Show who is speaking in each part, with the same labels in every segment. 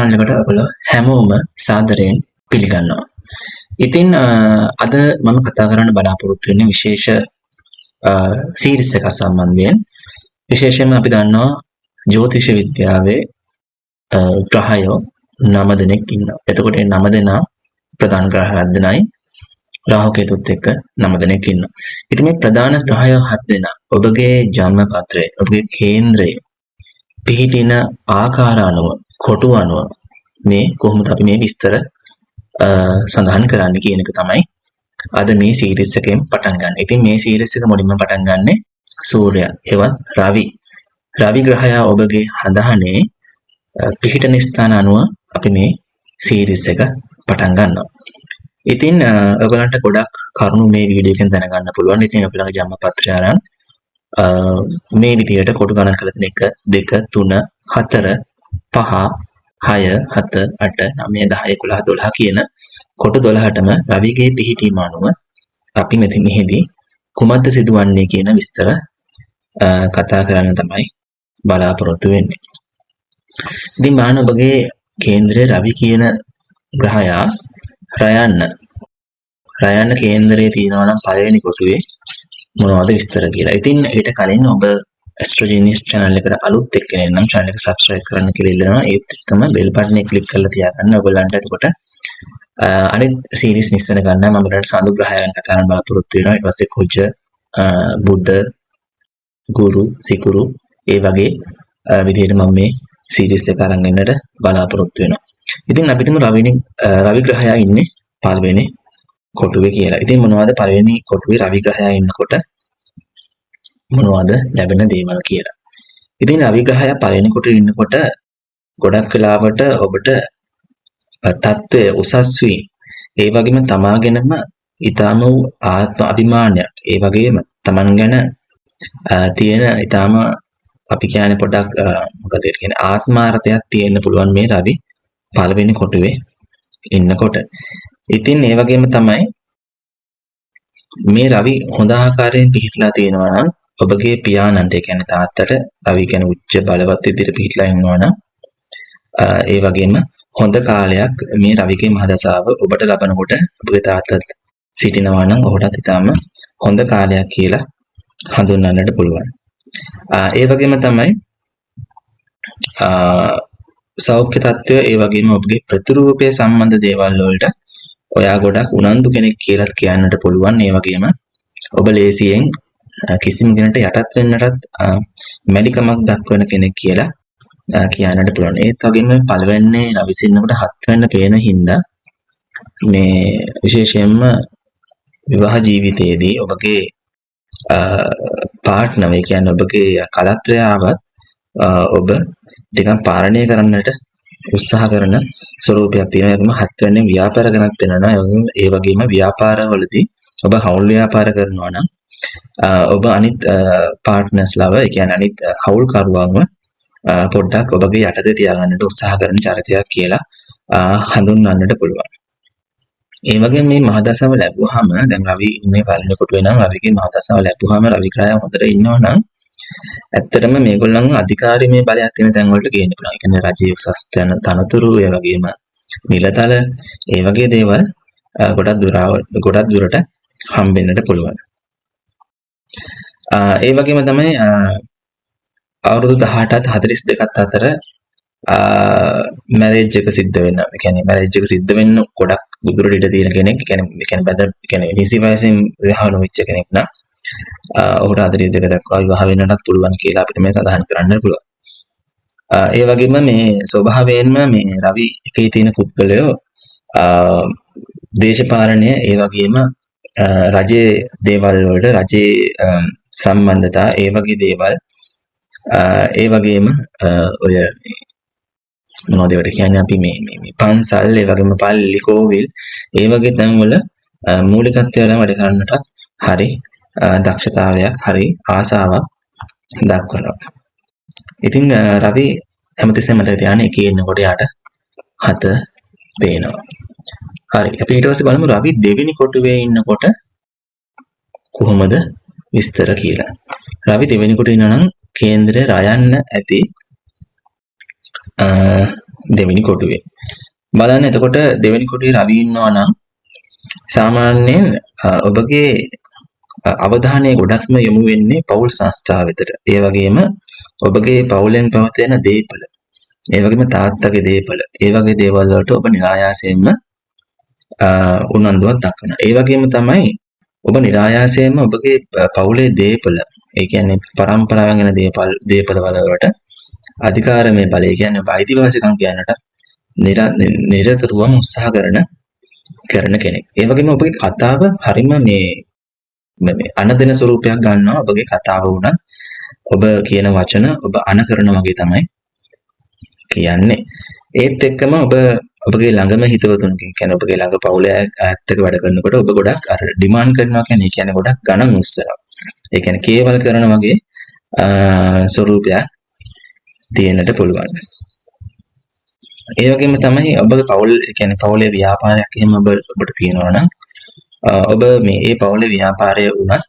Speaker 1: channel එකට ඔයගොල්ලෝ හැමෝම සාදරයෙන් පිළිගන්නවා. ඉතින් අද මම කතා කරන්න බලාපොරොත්තු වෙන්නේ විශේෂ සීරීස් එකක් සම්බන්ධයෙන්. විශේෂයෙන්ම අපි දන්නවා ජ්‍යොතිෂ විද්‍යාවේ ග්‍රහයෝ 9 දෙනෙක් ඉන්නවා. එතකොට මේ 9 දෙනා ප්‍රධාන ග්‍රහ 7 දෙනයි රාහු කේතුත් එක්ක 9 දෙනෙක් ඉන්නවා. ඉතින් මේ ප්‍රධාන ග්‍රහයෝ 7 දෙනා ඔබගේ ජන්ම පත්‍රයේ ඔබගේ කේන්ද්‍රයේ පිහිටින ආකාර අනුව කොටු අනුව මේ කොහොමද අපි මේ විස්තර සඳහන් කරන්න කියන එක තමයි අද මේ සීරීස් එකෙන් පටන් ගන්න. ඉතින් මේ සීරීස් එක මුලින්ම පටන් ගන්නෙ සූර්යයා හෙවත් රවි. රවි ග්‍රහයා ඔබගේ හදහනේ පිහිටන ස්ථාන අනුව අපි මේ සීරීස් එක පටන් ගන්නවා. ඉතින් ඔයගලන්ට ගොඩක් කරුණු මේ වීඩියෝ එකෙන් දැනගන්න පුළුවන්. ඉතින් අපි ළඟ ජන්මපත්‍රය අරන් මේ විදිහට කොටු ගණන් කරලා තියෙන 1 2 3 4 5 6 7 8 9 10 11 12 කියන කොටු 12ටම රවිගේ පිහිටීම අනුව අපි මෙහිදී කුමක්ද සිදුවන්නේ කියන විස්තර කතා කරන්න තමයි බලාපොරොත්තු වෙන්නේ. ඉතින් බලන්න ඔබගේ කේන්ද්‍රයේ රවි කියන ග්‍රහයා රයන්න කේන්දරයේ තියෙනවා නම් පළවෙනි කොටුවේ මොනවද විස්තර කියලා. ඉතින් ඊට කලින් ඔබ ඇස්ට්‍රෝජීනියස් channel එකට අලුත් එක්කෙනෙක් නම් channel එක subscribe කරන්න කියලා ඉල්ලනවා. ඒත් එක්කම bell button එක click කරලා තියාගන්න. ඔයගොල්ලන්ට එතකොට අනිත් series miss වෙන ගන්න මම ඊට සඳු ග්‍රහයන් කතා කරන්න බලාපොරොත්තු වෙනවා. ඊට පස්සේ කුජ බුද්ධ ගුරු සිකුරු ඒ වගේ විදිහට මම මේ series එක අරන් එන්නට බලාපොරොත්තු වෙනවා. ඉතින් අපි හිතමු රවි ග්‍රහයා ඉන්නේ පළවෙනි කොටුවේ කියලා. ඉතින් මොනවද පළවෙනි කොටුවේ රවි ග්‍රහයා ඉන්නකොට මොනවද ලැබෙන දේවල් කියලා. ඉතින් රවි ග්‍රහයා පළවෙනි කොටුවේ ඉන්නකොට ගොඩක් වෙලාවට ඔබට තත්ත්වය උසස් වී ඒ වගේම තමාගෙනම ඊටාම ආත්ම අභිමානයක් ඒ වගේම තමන් ගැන තියෙන ඊටාම අපි කියන්නේ පොඩක් මොකද කියන්නේ ආත්මාර්ථයක් තියෙන්න පුළුවන් මේ රවි පළවෙනි කොටුවේ ඉන්නකොට. ඉතින් ඒ වගේම තමයි මේ රවි හොඳ ආකාරයෙන් පිහිටලා තියෙනවා නම් ඔබගේ පියාණන්ට ඒ කියන්නේ තාත්තට රවි කියන්නේ උච්ච බලවත් විදිහට පිහිටලා ඉන්නවා නම් ඒ වගේම හොඳ කාලයක් මේ රවිගේ මහදශාව ඔබට ලබනකොට ඔබගේ තාත්තත් සිටිනවා නම් ඔහුටත් ඊටාම හොඳ කාලයක් කියලා හඳුන්වන්නට පුළුවන්. ඒ වගේම තමයි සෞඛ්‍ය තත්ත්වය ඒ වගේම ඔබගේ ප්‍රතිරූපය සම්බන්ධ දේවල් වලට ඔයා ගොඩක් උනන්දු කෙනෙක් කියලා කියන්නට පුළුවන්. ඒ වගේම ඔබ ලේසියෙන් කිසිම කෙනෙකුට යටත් වෙන්නටත් මැලිකමක් දක්වන කෙනෙක් කියලා කියන්නට පුළුවන්. ඒත් වගේම පළවෙනි රවි සින්නකොට 7 වෙනි පේන හින්දා මේ විශේෂයෙන්ම විවාහ ජීවිතයේදී ඔබගේ පාර්ට්නර් ඒ කියන්නේ ඔබගේ කලත්‍රයාවත් ඔබ ටිකක් පාලනය කරන්නට උත්සාහ කරන ස්වරූපයක් තියෙනවා. ඒකම 7 වෙනි ව්‍යාපාර ගැනත් වෙනවා. ඒ වගේම ව්‍යාපාරවලදී ඔබ හවුල් ව්‍යාපාර කරනවා නම් ඔබ අනිත් පාර්ට්නර්ස්ලව ඒ කියන්නේ අනිත් හවුල්කරුවන්ව පොඩ්ඩක් ඔබගේ යටතේ තියාගන්නට උත්සාහ කරන චරිතයක් කියලා හඳුන්වන්නට පුළුවන්. ඒ වගේම මේ මහදශාව ලැබුවාම දැන් රවි ඉන්නේ පළවෙනි කොටුවේ නම් රවිගේ මහදශාව ලැබුවාම රවි ග්‍රහය හොඳට ඉන්නවා නම් ඇත්තටම මේගොල්ලන්ව අධිකාරීමය බලයක් තියෙන තැන් වලට ගේන්න පුළුවන්. ඒ කියන්නේ රජයේ උසස් තනතුරු ඒ වගේම නිලතල ඒ වගේ දේවල් ගොඩක් දුරට හම්බෙන්නට පුළුවන්. ඒ වගේම තමයි අවුරුදු 18ත් 42ත් අතර මැරේජ් එක සිද්ධ වෙනවා. ඒ කියන්නේ මැරේජ් එක සිද්ධ වෙන්න ගොඩක් දුරට ඉඩ තියෙන කෙනෙක්. ඒ කියන්නේ නිසි වයසෙන් විවාහ නොවිච්ච කෙනෙක් නම් ඔහුට අදරිය දෙක දක්වා විවාහ වෙන්නටත් පුළුවන් කියලා අපිට මේ සඳහන් කරන්න පුළුවන්. ඒ වගේම මේ ස්වභාවයෙන්ම මේ රවි එකේ තියෙන පුද්ගලයෝ දේශපාලනය ඒ වගේම රජයේ දේවල් වලට රජයේ සම්බන්ධතා ඒ වගේ දේවල් ඒ වගේම ඔය මොනවද ඒවට කියන්නේ අපි මේ පන්සල් ඒ වගේම පල්ලි කෝවිල් ඒ වගේ තැන්වල මූලිකත්වයෙන් වැඩ කරන්නට හරි දක්ෂතාවයක් හරි ආසාවක් දක්වනවා. ඉතින් රවි හැමතිස්සෙම මතක තියාගන්න එකේ ඉන්නකොට යාට 7 පේනවා. හරි. අපි ඊට පස්සේ බලමු රවි දෙවෙනි කොටුවේ ඉන්නකොට කොහොමද විස්තර කියලා. රවි දෙවෙනි කොටුවේ ඉන්නවා නම් කේන්ද්‍රය රයන්න ඇති දෙවෙනි කොටුවේ. බලන්න එතකොට දෙවෙනි කොටුවේ රවි ඉන්නවා නම් සාමාන්‍යයෙන් ඔබගේ අවධානය ගොඩක්ම යොමු වෙන්නේ පෞල් සංස්ථාව වෙතට. ඒ වගේම ඔබගේ පවුලෙන් පවතින දේපල, ඒ වගේම තාත්තගේ දේපල, ඒ වගේ දේවල් වලට ඔබ નિરાයාසයෙන්ම උනන්දුවක් දක්වනවා. ඒ වගේම තමයි ඔබ નિરાයාසයෙන්ම ඔබගේ පවුලේ දේපල, ඒ කියන්නේ පරම්පරාවෙන් එන දේපල වලට අධිකාරමය බලය, කියන්නේ ඔබ අයිතිවාසිකම් කියනට නිරතුරුවම උත්සාහ කරන කෙනෙක්. ඒ වගේම ඔබගේ කතාව හරිම මේ අනදෙන ස්වරූපයක් ගන්නවා. ඔබගේ කතාව වුණත් ඔබ කියන වචන ඔබ අනකරන වගේ තමයි කියන්නේ. ඒත් එක්කම ඔබගේ ළඟම හිතවතුන්ගෙන්, කියන්නේ ඔබගේ ළඟ පවුලේ අයත් එක්ක වැඩ කරනකොට ඔබ ගොඩක් අර ඩිමාන්ඩ් කරනවා, කියන්නේ ගොඩක් ගණන් උස්සනවා. ඒ කියන්නේ කේවල් කරන වගේ ස්වරූපයක් තියෙන්නට පුළුවන්. ඒ වගේම තමයි ඔබගේ පවුල්, කියන්නේ පවුලේ ව්‍යාපාරයක් එහෙම ඔබට තියෙනවා නම් ඔබ මේ පවුලේ ව්‍යාපාරය වුණත්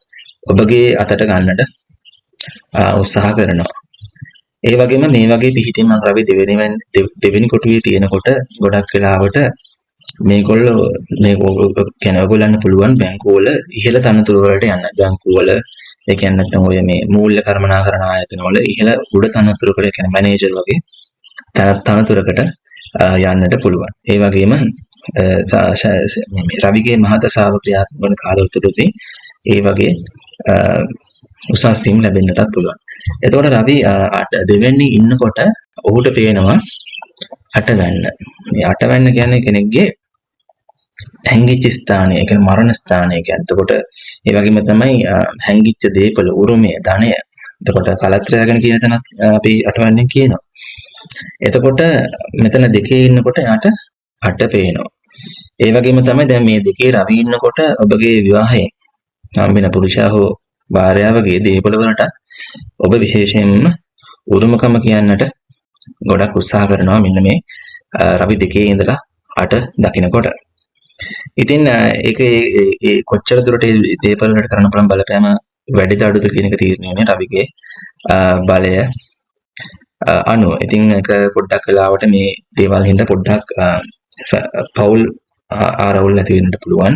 Speaker 1: ඔබගේ අතට ගන්නට උත්සාහ කරනවා. ඒ වගේම මේ වගේ පිහිටීමක් රවි දෙවෙනි කොටුවේ තියෙනකොට ගොඩක් වෙලාවට මේගොල්ලෝ කියන්නේ ඔයගොල්ලන්ට පුළුවන් බැංකුවල ඉහළ තනතුරු වලට යන්න. බැංකුවල ඒ කියන්නේ නැත්නම් ඔය මේ මූල්‍ය කර්මනාකරණ ආයතන වල ඉහළ උඩ තනතුරකට, කියන්නේ මැනේජර් වගේ තනතුරකට යන්නට පුළුවන්. ඒ වගේම මේ රවිගේ මහදශාව ක්‍රියාත්මක වන කාලවලදී ඒ වගේ උසස් සීම් ලැබෙන්නටත් පුළුවන්. එතකොට රවි දෙවෙනි ඉන්නකොට ඔහුට පේනවා අටවැන්න. මේ අටවැන්න කියන්නේ කෙනෙක්ගේ හැංගිච්ච ස්ථානය, ඒ කියන්නේ මරණ ස්ථානය කියන්නේ. එතකොට ඒ වගේම තමයි හැංගිච්ච දේපල, උරුමය, ධනය. එතකොට කලත්‍රය ගැන කියන තැනත් අපි අටවැන්නෙන් කියනවා. එතකොට මෙතන දෙකේ ඉන්නකොට යාට අට පේනවා. ඒ වගේම තමයි දැන් මේ දෙකේ රවි ඉන්නකොට ඔබගේ විවාහයෙන් හම්බෙන පුරුෂයා හෝ භාර්යාවගේ දේපල වලට ඔබ විශේෂයෙන්ම උරුමකම කියන්නට ගොඩක් උත්සාහ කරනවා, මෙන්න මේ රවි දෙකේ ඉඳලා අට දකින්නකොට. ඉතින් ඒක ඒ කොච්චර දුරට දේපල වලට කරන්න පුළුවන් බලපෑම වැඩිද අඩුද කියන එක තීරණය වෙන්නේ රවිගේ බලය අනුව. ඉතින් ඒක පොඩ්ඩක් වෙලාවට මේ දේවල් හින්දා පොඩ්ඩක් පෞල් ආරවුල් ඇති වෙන්නට පුළුවන්.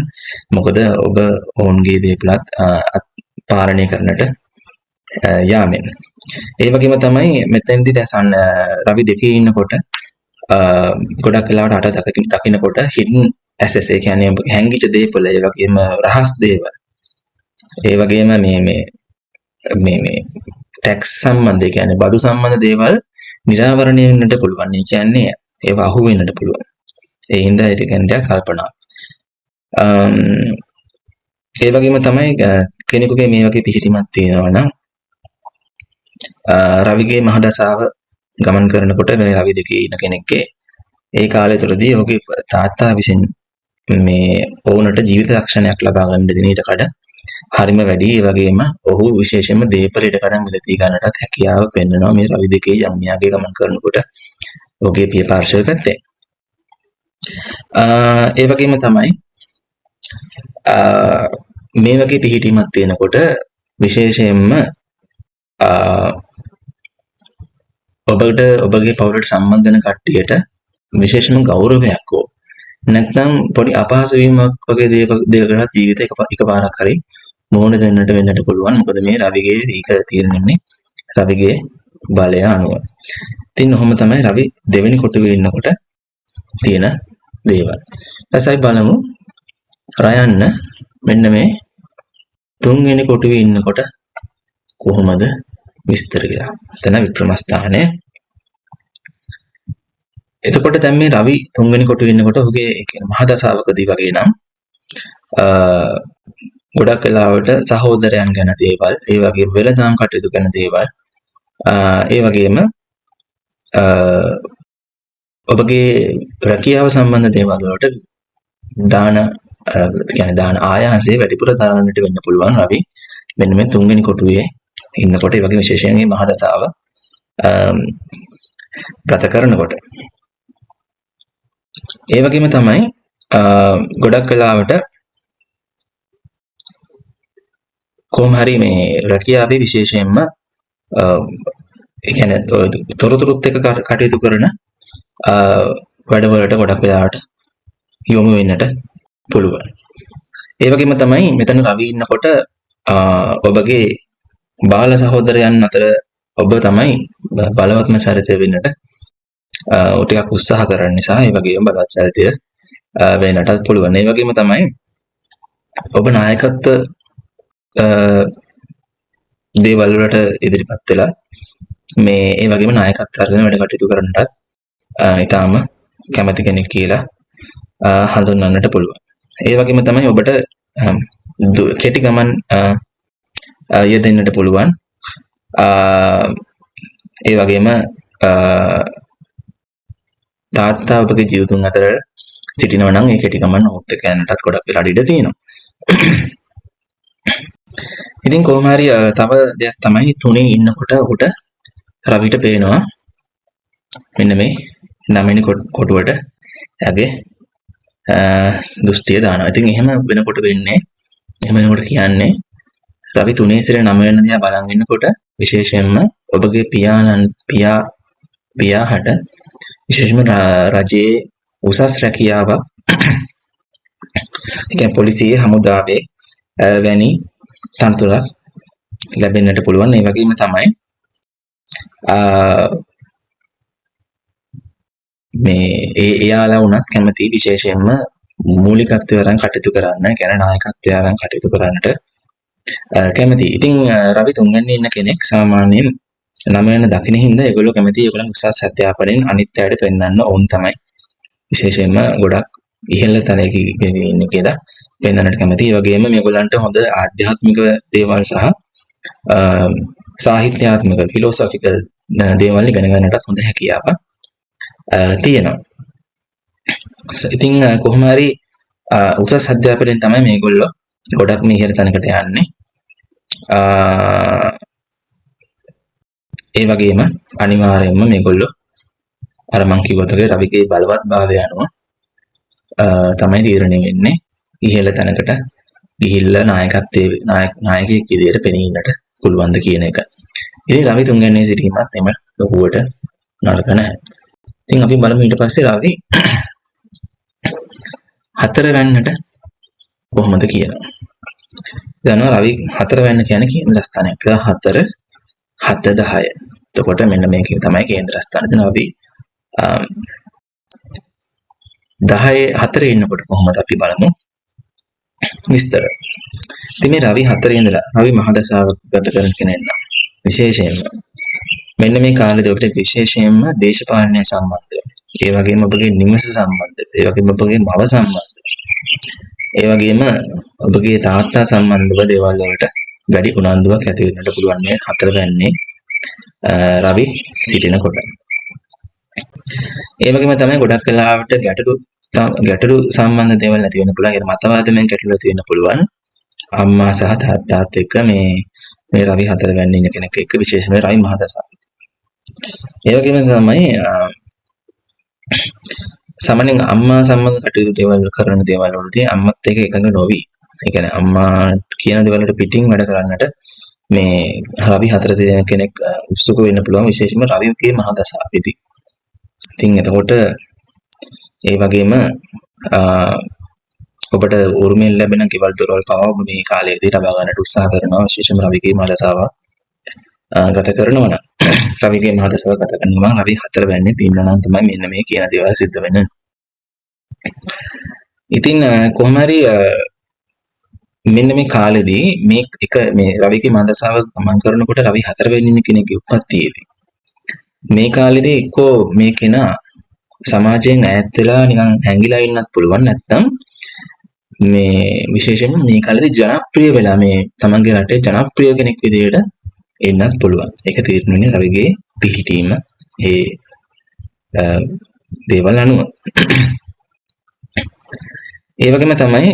Speaker 1: මොකද ඔබ ඔවුන්ගේ දේපලත් පාලනය කරන්නට යාමෙන්. ඒ වගේම තමයි මෙතෙන්දී දැන් රවි දෙකේ ඉන්නකොට ගොඩක් වෙලාවට අට දකින්නකොට හිඩන් ඇසෙස්, ඒ කියන්නේ හැංගිච්ච දේපල, ඒ වගේම රහස් දේවල්, ඒ වගේම මේ ටැක්ස් සම්බන්ධ, ඒ කියන්නේ බදු සම්බන්ධ දේවල් නිරාවරණය වෙන්නට පුළුවන්. ඒ කියන්නේ ඒව අහු වෙන්නට පුළුවන්. ඒ හින්දා ඒක ගැන කල්පනා. ඒ වගේම තමයි කෙනෙකුගේ මේ වගේ පිහිටීමක් තියෙනවා නම් රවිගේ මහදශාව ගමන් කරනකොට මේ රවි දෙකේ ඉන්න කෙනෙක්ගේ ඒ කාලය තුළදී ඔහුගේ තාත්තා විසින් මේ ඔවුන්ට ජීවිත රක්ෂණයක් ලබා ගන්න දෙන ඉඩකඩ හරිම වැඩි. ඒ වගේම ඔහු විශේෂයෙන්ම දේපල ඉඩකඩම් මිලදී ගන්නටත් හැකියාව පෙන්වනවා මේ රවි දෙකේ යම්යාගේ ගමන් කරනකොට ඔහුගේ පිය පාර්ශවය පැත්තේ. ඒ වගේම තමයි මේ වගේ පිහිටීමක් තියෙනකොට විශේෂයෙන්ම ඔබගේ පවුලට සම්බන්ධ වෙන කට්ටියට විශේෂම ගෞරවයක් හෝ නැත්නම් පොඩි අපහසු වීමක් වගේ දෙයකට ජීවිතේ එකපාරක් හරි මොහොන දෙන්නට වෙන්නට පුළුවන්. මොකද මේ රවිගේ ඒක තීරණයන්නේ රවිගේ බලය අනුව. ඉතින් ඔහොම තමයි රවි දෙවෙනි කොටුවේ ඉන්නකොට තියෙන දේවල්. ඊටසයි බලමු රයන්න මෙන්න මේ තුන්වෙනි කොටුවේ ඉන්නකොට කොහොමද විස්තර කියලා. එතන වික්‍රමස්ථානය. එතකොට දැන් මේ රවි තුන්වෙනි කොටුවේ ඉන්නකොට ඔහුගේ මහදශාවකදී වගේ නම් ගොඩක් වෙලාවට සහෝදරයන් ගැන දේවල්, ඒ වගේම වෙළඳාම් කටයුතු ගැන දේවල්, ඒ වගේම ඔබගේ රැකියාව සම්බන්ධ දේවල් වලට දාන ආයාසය වැඩිපුර දාන්නට වෙන්න පුළුවන් රවි මෙන්න මේ තුන්වෙනි කොටුවේ ඉන්නකොට. ඒ වගේ විශේෂයෙන් මේ මහදශාව ගත කරනකොට. ඒ වගේම තමයි ගොඩක් වෙලාවට කොහොම හරි මේ රැකියාවේ විශේෂයෙන්ම ඒ කියන්නේ තොරතුරුත් එක්ක කටයුතු කරන වැඩවලට ගොඩක් වෙලාවට යොමු වෙන්නට පුළුවන්. ඒ වගේම තමයි මෙතන රවි ඉන්නකොට ඔබගේ බාල සහෝදරයන් අතර ඔබ තමයි බලවත්ම චරිතය වෙන්නට ටිකක් උත්සාහ කරන නිසා ඒ වගේම බලවත් චරිතය වෙන්නටත් පුළුවන්. ඒ වගේම තමයි ඔබ නායකත්ව දේවල් වලට ඉදිරිපත් වෙලා මේ ඒ වගේම නායකත්ව අරගෙන වැඩ කටයුතු කරන්නට ඊටාම කැමති කෙනෙක් කියලා හඳුන්වන්නට පුළුවන්. ඒ වගේම තමයි ඔබට කෙටි ගමන් යෙදෙන්නට පුළුවන්. ඒ වගේම තාත්තා ඔබගේ ජීවිතුන් අතර සිටිනවා නම් ඒ කෙටි ගමන් ඔහුත් එක්ක යන්නටත් ගොඩක් වෙලා ඉඩ තියෙනවා. ඉතින් කොහොම හරි තව දෙයක් තමයි තුනේ ඉන්නකොට ඔහුට රවිට පේනවා මෙන්න මේ 9 වෙනි කොටුවට එයාගේ දෘෂ්ටිය දානවා. ඉතින් එහෙම වෙනකොට වෙන්නේ එහෙම වෙනකොට කියන්නේ රවි 3 සිට 9 වෙනි දිහා බලන් ඉන්නකොට විශේෂයෙන්ම ඔබගේ පියාහට විශේෂයෙන්ම රජයේ උසස් රැකියාවක් ඒ කියන්නේ පොලිසියේ හමුදාවේ වැනි තනතුරක් ලැබෙන්නට පුළුවන්. ඒ වගේම තමයි මේ එයාලා වුණත් කැමති විශේෂයෙන්ම මූලිකත්වය අරන් කටයුතු කරන්න, කියන්නේ නායකත්වය අරන් කටයුතු කරන්නට කැමති. ඉතින් රවි තුන්වෙනි ඉන්න කෙනෙක් සාමාන්‍යයෙන් 9 වෙනි දකින්න හින්දා ඒගොල්ලෝ කැමති ඒගොල්ලන් උසස් අධ්‍යාපනයෙන් අනිත් අයට පෙන්වන්න ඕන් තමයි. විශේෂයෙන්ම ගොඩක් ඉහළ තලයක ඉන්න කියලා පෙන්වන්නට කැමති. ඒ වගේම මේගොල්ලන්ට හොඳ ආධ්‍යාත්මික දේවල් සහ සාහිත්‍යාත්මක ෆිලොසොෆිකල් දේවල් ඉගෙන ගන්නටත් හොඳ හැකියාවක් තියෙනවා. ඉතින් කොහොම හරි උසස් අධ්‍යාපනයෙන් තමයි මේගොල්ලෝ ගොඩක් මේ ඉහළ තැනකට යන්නේ. ඒ වගේම අනිවාර්යයෙන්ම මේගොල්ලෝ අර මං කිව්වත් වගේ රවිගේ බලවත්භාවය අනුව තමයි තීරණය වෙන්නේ ඉහළ තැනකට ගිහිල්ලා නායකයෙක් විදියට පෙනීන්නට පුළුවන්ද කියන එක. ඉතින් රවි තුන්වැන්නේ සිටීමත් එම ලොකුවට නරක නැහැ. ඉතින් අපි බලමු ඊට පස්සේ රවි හතරවැන්නට කොහොමද කියලා. දන්නවා රවි හතරවැන්න කියන්නේ කේන්ද්‍රස්ථානයක්. 4 7 10. එතකොට මෙන්න මේක තමයි කේන්ද්‍රස්ථාන. එතන අපි 10 4 ඉන්නකොට කොහොමද අපි බලමු විස්තර. ඉතින් මේ රවි 4 ඉඳලා රවි මහදශාව ගත කරන කෙනෙක් නම් විශේෂයෙන්ම මෙන්න මේ කාලේදී ඔබට විශේෂයෙන්ම දේශපාලනය සම්බන්ධ, ඒ වගේම ඔබගේ නිවස සම්බන්ධ, ඒ වගේම ඔබගේ මව සම්බන්ධ, ඒ වගේම ඔබගේ තාත්තා සම්බන්ධව දේවල් වලට වැඩි උනන්දුවක් ඇති වෙන්නට පුළුවන් මේ හතරවැන්නේ රවි සිටිනකොට. ඒ වගේම තමයි ගොඩක් වෙලාවට ගැටලු සම්බන්ධ දේවල් නැති වෙන්න පුළුවන්. ඒ මතවාදයෙන් ගැටලු ඇති වෙන්න පුළුවන්. අම්මා සහ තාත්තාත් එක්ක මේ රවි හතරවැන්නේ ඉන්න කෙනෙක් එක්ක විශේෂයෙන්ම රවි මහදශාව. ඒ වගේම තමයි සාමාන්‍යයෙන් අම්මා සම්බන්ධ කටයුතු දේවල් කරන දේවල් වලදී අම්මත් එක්ක එකඟ නොවි. ඒ කියන්නේ අම්මා කියන දේවල් වලට පිටින් වැඩ කරන්නට මේ රවි හතර දෙන කෙනෙක් උත්සුක වෙන්න පුළුවන්, විශේෂයෙන්ම රවිගේ මහදශාවේදී. ඉතින් එතකොට ඒ වගේම ඔබට උරුමයෙන් ලැබෙන කෙවල් දොරවල් පවා ඔබ මේ කාලයේදී ලබා ගන්නට උත්සාහ කරනවා, විශේෂයෙන්ම රවිගේ මහදශාව ගත කරනවා නම්. රවිගේ මහදශාව ගත කරනවා නම් රවි හතර වෙන්නේ පින්න නම් තමයි මෙන්න මේ කියන දේවල් සිද්ධ වෙන්නේ. ඉතින් කොහොම හරි මෙන්න මේ කාලෙදී මේ රවිගේ මහදශාව ගමන් කරනකොට රවි හතර වෙන්නේ ඉන්න කෙනෙක්ගේ උප්පත්තියේදී මේ කාලෙදී එක්කෝ මේ කෙනා සමාජයෙන් ඈත් වෙලා නිකන් හැංගිලා ඉන්නත් පුළුවන්, නැත්නම් මේ විශේෂයෙන්ම මේ කාලෙදී ජනප්‍රිය වෙලා මේ තමන්ගේ රටේ ජනප්‍රිය කෙනෙක් විදිහට එන්නත් පුළුවන්. ඒක තීරණය වෙන්නේ රවිගේ පිහිටීම ඒ දේවල් අනුව. ඒ වගේම තමයි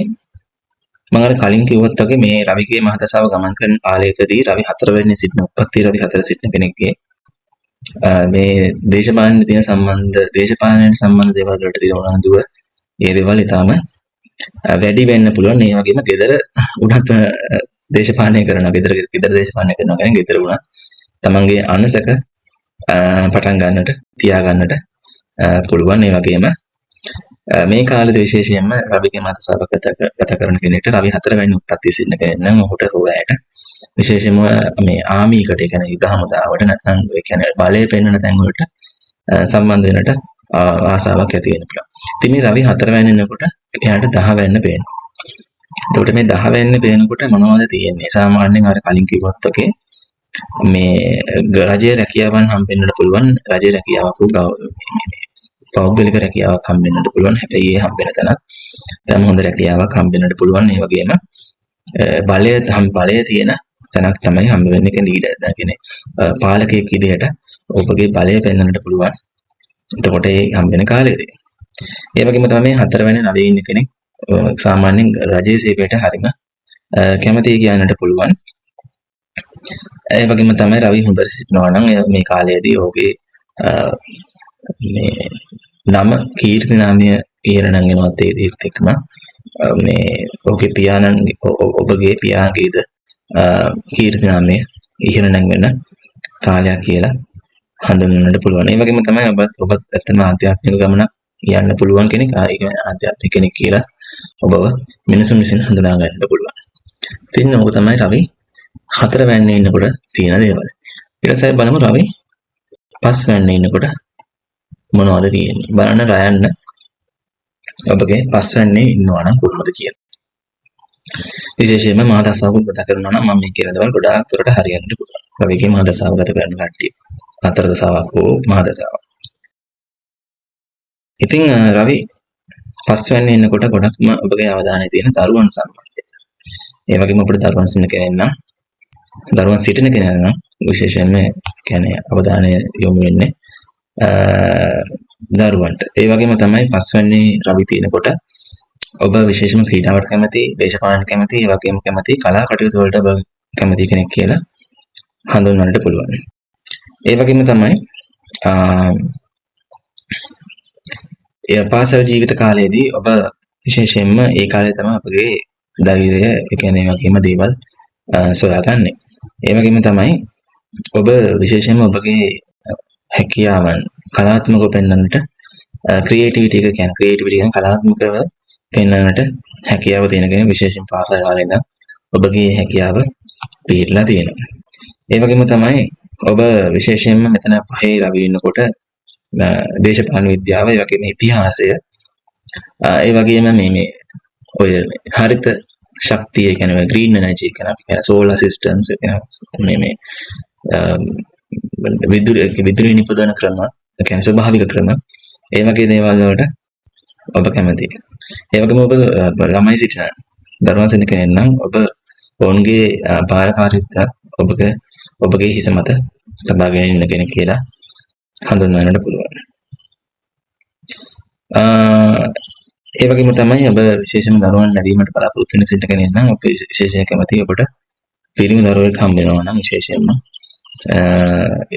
Speaker 1: මම අර කලින් කිව්වත් වගේ මේ රවිගේ මහදශාව ගමන් කරන කාලයකදී රවි හතර වෙන්නේ සිටින උප්පත්ති රවි හතර සිටින කෙනෙක්ගේ මේ දේශපාලනයේ තියෙන දේශපාලනයට සම්බන්ධ දේවල් වලට තියෙන උනන්දුව ඒ දේවල් ඊටාම වැඩි වෙන්න පුළුවන්. ඒ වගේම gedara උනත් දේශපාලනය කරනවා, gedara දේශපාලනය කරනවා කියන්නේ gedara උනත් තමන්ගේ අනසක පටන් ගන්නට තියා ගන්නට පුළුවන්. ඒ වගේම මේ කාලේ විශේෂයෙන්ම රවිගේ මාතසාව ගත කරන කෙනෙක්ට රවි 4 වෙනි උත්පත්ති සිටින කෙනෙක් නම් ඔහුට හොයයට විශේෂයෙන්ම මේ ආමීකට ඒ කියන්නේ යුද හමුදාවට නැත්නම් ඒ කියන්නේ බලය පෙන්වන තැන් වලට සම්බන්ධ වෙනට ආසාවක් ඇති වෙන්න පුළුවන්. ඉතින් මේ රවි 4 වෙනි වෙනකොට එයාට 10 වෙන්න පේනවා. එතකොට මේ 10 වෙනි පේනකොට මොනවද තියෙන්නේ? සාමාන්‍යයෙන් අර කලින් කිව්වත් වගේ මේ රජයේ රැකියාවන් හම්බෙන්නට පුළුවන්. රජයේ රැකියාවක් පෞද්ගලික රැකියාවක් හම්බෙන්නට පුළුවන්. හැබැයි ඒ හම්බෙන තැනත් තම හොඳ රැකියාවක් හම්බෙන්නට පුළුවන්. ඒ වගේම බලය තියෙන තැනක් තමයි හම්බ වෙන්නේ. ඒක ලීඩර් කියන්නේ පාලකයෙක් විදිහට ඔබගේ බලය පෙන්වන්නට පුළුවන්. එතකොට ඒ හම්බෙන කාලෙදී. ඒ වගේම තමයි 4 වෙනි රවි ඉන්න කෙනෙක් සාමාන්‍යයෙන් රජයේ සේවයට හරිම කැමතියි කියන්නට පුළුවන්. ඒ වගේම තමයි රවි හොඳට සිටිනවා නම් මේ කාලයේදී ඔහුගේ මේ නම කීර්ති නාමය ඉහළ නංගෙනවත් ඒත් එක්කම මේ ඔහුගේ පියාණන් ඔබගේ පියාගේද කීර්ති නාමය ඉහළ නැංවෙන කාලයක් කියලා හඳුන්වන්නට පුළුවන්. ඒ වගේම තමයි ඔබත් ඇත්තම ආධ්‍යාත්මික ගමනක් යන්න පුළුවන් කෙනෙක්. ආධ්‍යාත්මික කෙනෙක් කියලා ඔබව මිනිසුන් විසින් හඳුනා ගන්නට පුළුවන්. ඉතින් ඔබ තමයි රවි 4 වෙනිනේ ඉන්නකොට තියෙන දේවල්. ඊට පස්සේ බලමු රවි 5 වෙනිනේ ඉන්නකොට මොනවද තියෙන්නේ. බලන්න රයන්න ඔබගේ 5 වෙනිනේ ඉන්නවා නම් කොහොමද කියලා. විශේෂයෙන්ම මහදසාව ගත කරනවා නම් මම මේ කියන දේවල් ගොඩාක් දුරට හරියන්නට පුළුවන්. රවිගේ මහදසාව ගත කරන කට්ටිය. අතර දසාවක් හෝ මහදසාවක්. ඉතින් රවි 5 වෙනිනේ ඉන්නකොට ගොඩක්ම ඔබගේ අවධානය තියෙන දරුවන් සම්බන්ධයෙන්. ඒ වගේම අපිට දරුවන් සිටින කෙනෙක් නම් දරුවන් සිටින කෙනෙක් නම් විශේෂයෙන්ම කියන්නේ අවධානය යොමු වෙන්නේ දරුවන්ට. ඒ වගේම තමයි 5 වෙනි රවි තියෙනකොට ඔබ විශේෂම ක්‍රීඩාවට කැමති, දේශපාලනට කැමති, ඒ වගේම කැමති කලා කටයුතු වලට ඔබ කැමති කෙනෙක් කියලා හඳුන්වන්නට පුළුවන්. ඒ වගේම තමයි පාසල් ජීවිත කාලයේදී ඔබ විශේෂයෙන්ම ඒ කාලේ තමයි අපගේ ධෛර්යය ඒ කියන්නේ වගේම දේවල් සොයාගන්නේ. ඒ වගේම තමයි ඔබ විශේෂයෙන්ම ඔබගේ හැකියාවන් කලාත්මකව පෙන්වන්නට ක්‍රියේටිවිටි එක කියන්නේ ක්‍රියේටිවිටි කියන්නේ කලාත්මකව පෙන්වන්නට හැකියාව තියෙන කෙනෙක්. විශේෂයෙන් පාසල් කාලේ ඉඳන් ඔබගේ හැකියාව පිළිලා තියෙනවා. ඒ වගේම තමයි ඔබ විශේෂයෙන්ම මෙතන 5 රවි ඉන්නකොට දේශපාලන විද්‍යාව, ඒ වගේම ඉතිහාසය, ඒ වගේම මේ ඔය හරිත ශක්තිය කියන්නේ ග්‍රීන් එනර්ජි කියන අපි කියන සෝලාර් සිස්ටම්ස් මේ විදුලි නිපදවන ක්‍රම, ඒ කියන්නේ ස්වභාවික ක්‍රම, ඒ වගේ දේවල් වලට ඔබ කැමතියි. ඒ වගේම ඔබ ළමයි සිටින දරුවන් සිටින කෙනෙක් නම් ඔබ ඔවුන්ගේ භාරකාරීත්වයක් ඔබගේ හිස මත තබාගෙන ඉන්න කෙනෙක් කියලා හඳුන්වන්නට පුළුවන්. ඒ වගේම තමයි ඔබ විශේෂම දරුවන් ලැබීමට බලාපොරොත්තු වෙන සිටින කෙනෙක් නම් ඔබ විශේෂයෙන් කැමති ඔබට පිරිමි දරුවෙක් හම්බ වෙනවා නම් විශේෂයෙන්ම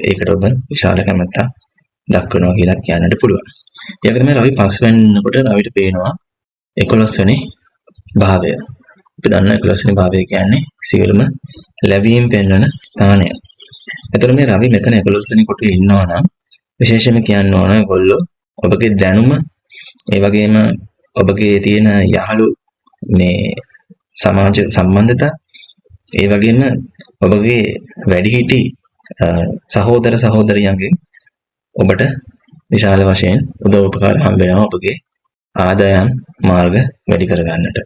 Speaker 1: ඒකට ඔබ විශාල කැමැත්තක් දක්වනවා කියලා කියන්නට පුළුවන්. ඒ වගේම රවි 5 වෙනිකොට රවිට පේනවා 11 වෙනි භාවය. අපි දන්නා 11 වෙනි භාවය කියන්නේ සියලුම ලැබීම් පෙන්වන ස්ථානය. එතකොට මේ රවි මෙතන 11 වෙනි කොටේ ඉන්නවා නම් විශේෂයෙන්ම කියන්න ඕන ඔයගොල්ලෝ ඔබගේ දැනුම ඒ වගේම ඔබගේ තියෙන යහළු මේ සමාජ සම්බන්ධතා ඒ වගේම ඔබගේ වැඩිහිටි සහෝදර සහෝදරියන්ගෙන් ඔබට විශාල වශයෙන් උදව් උපකාර හම්බ වෙනවා ඔබගේ ආදායම් මාර්ග වැඩි කර ගන්නට.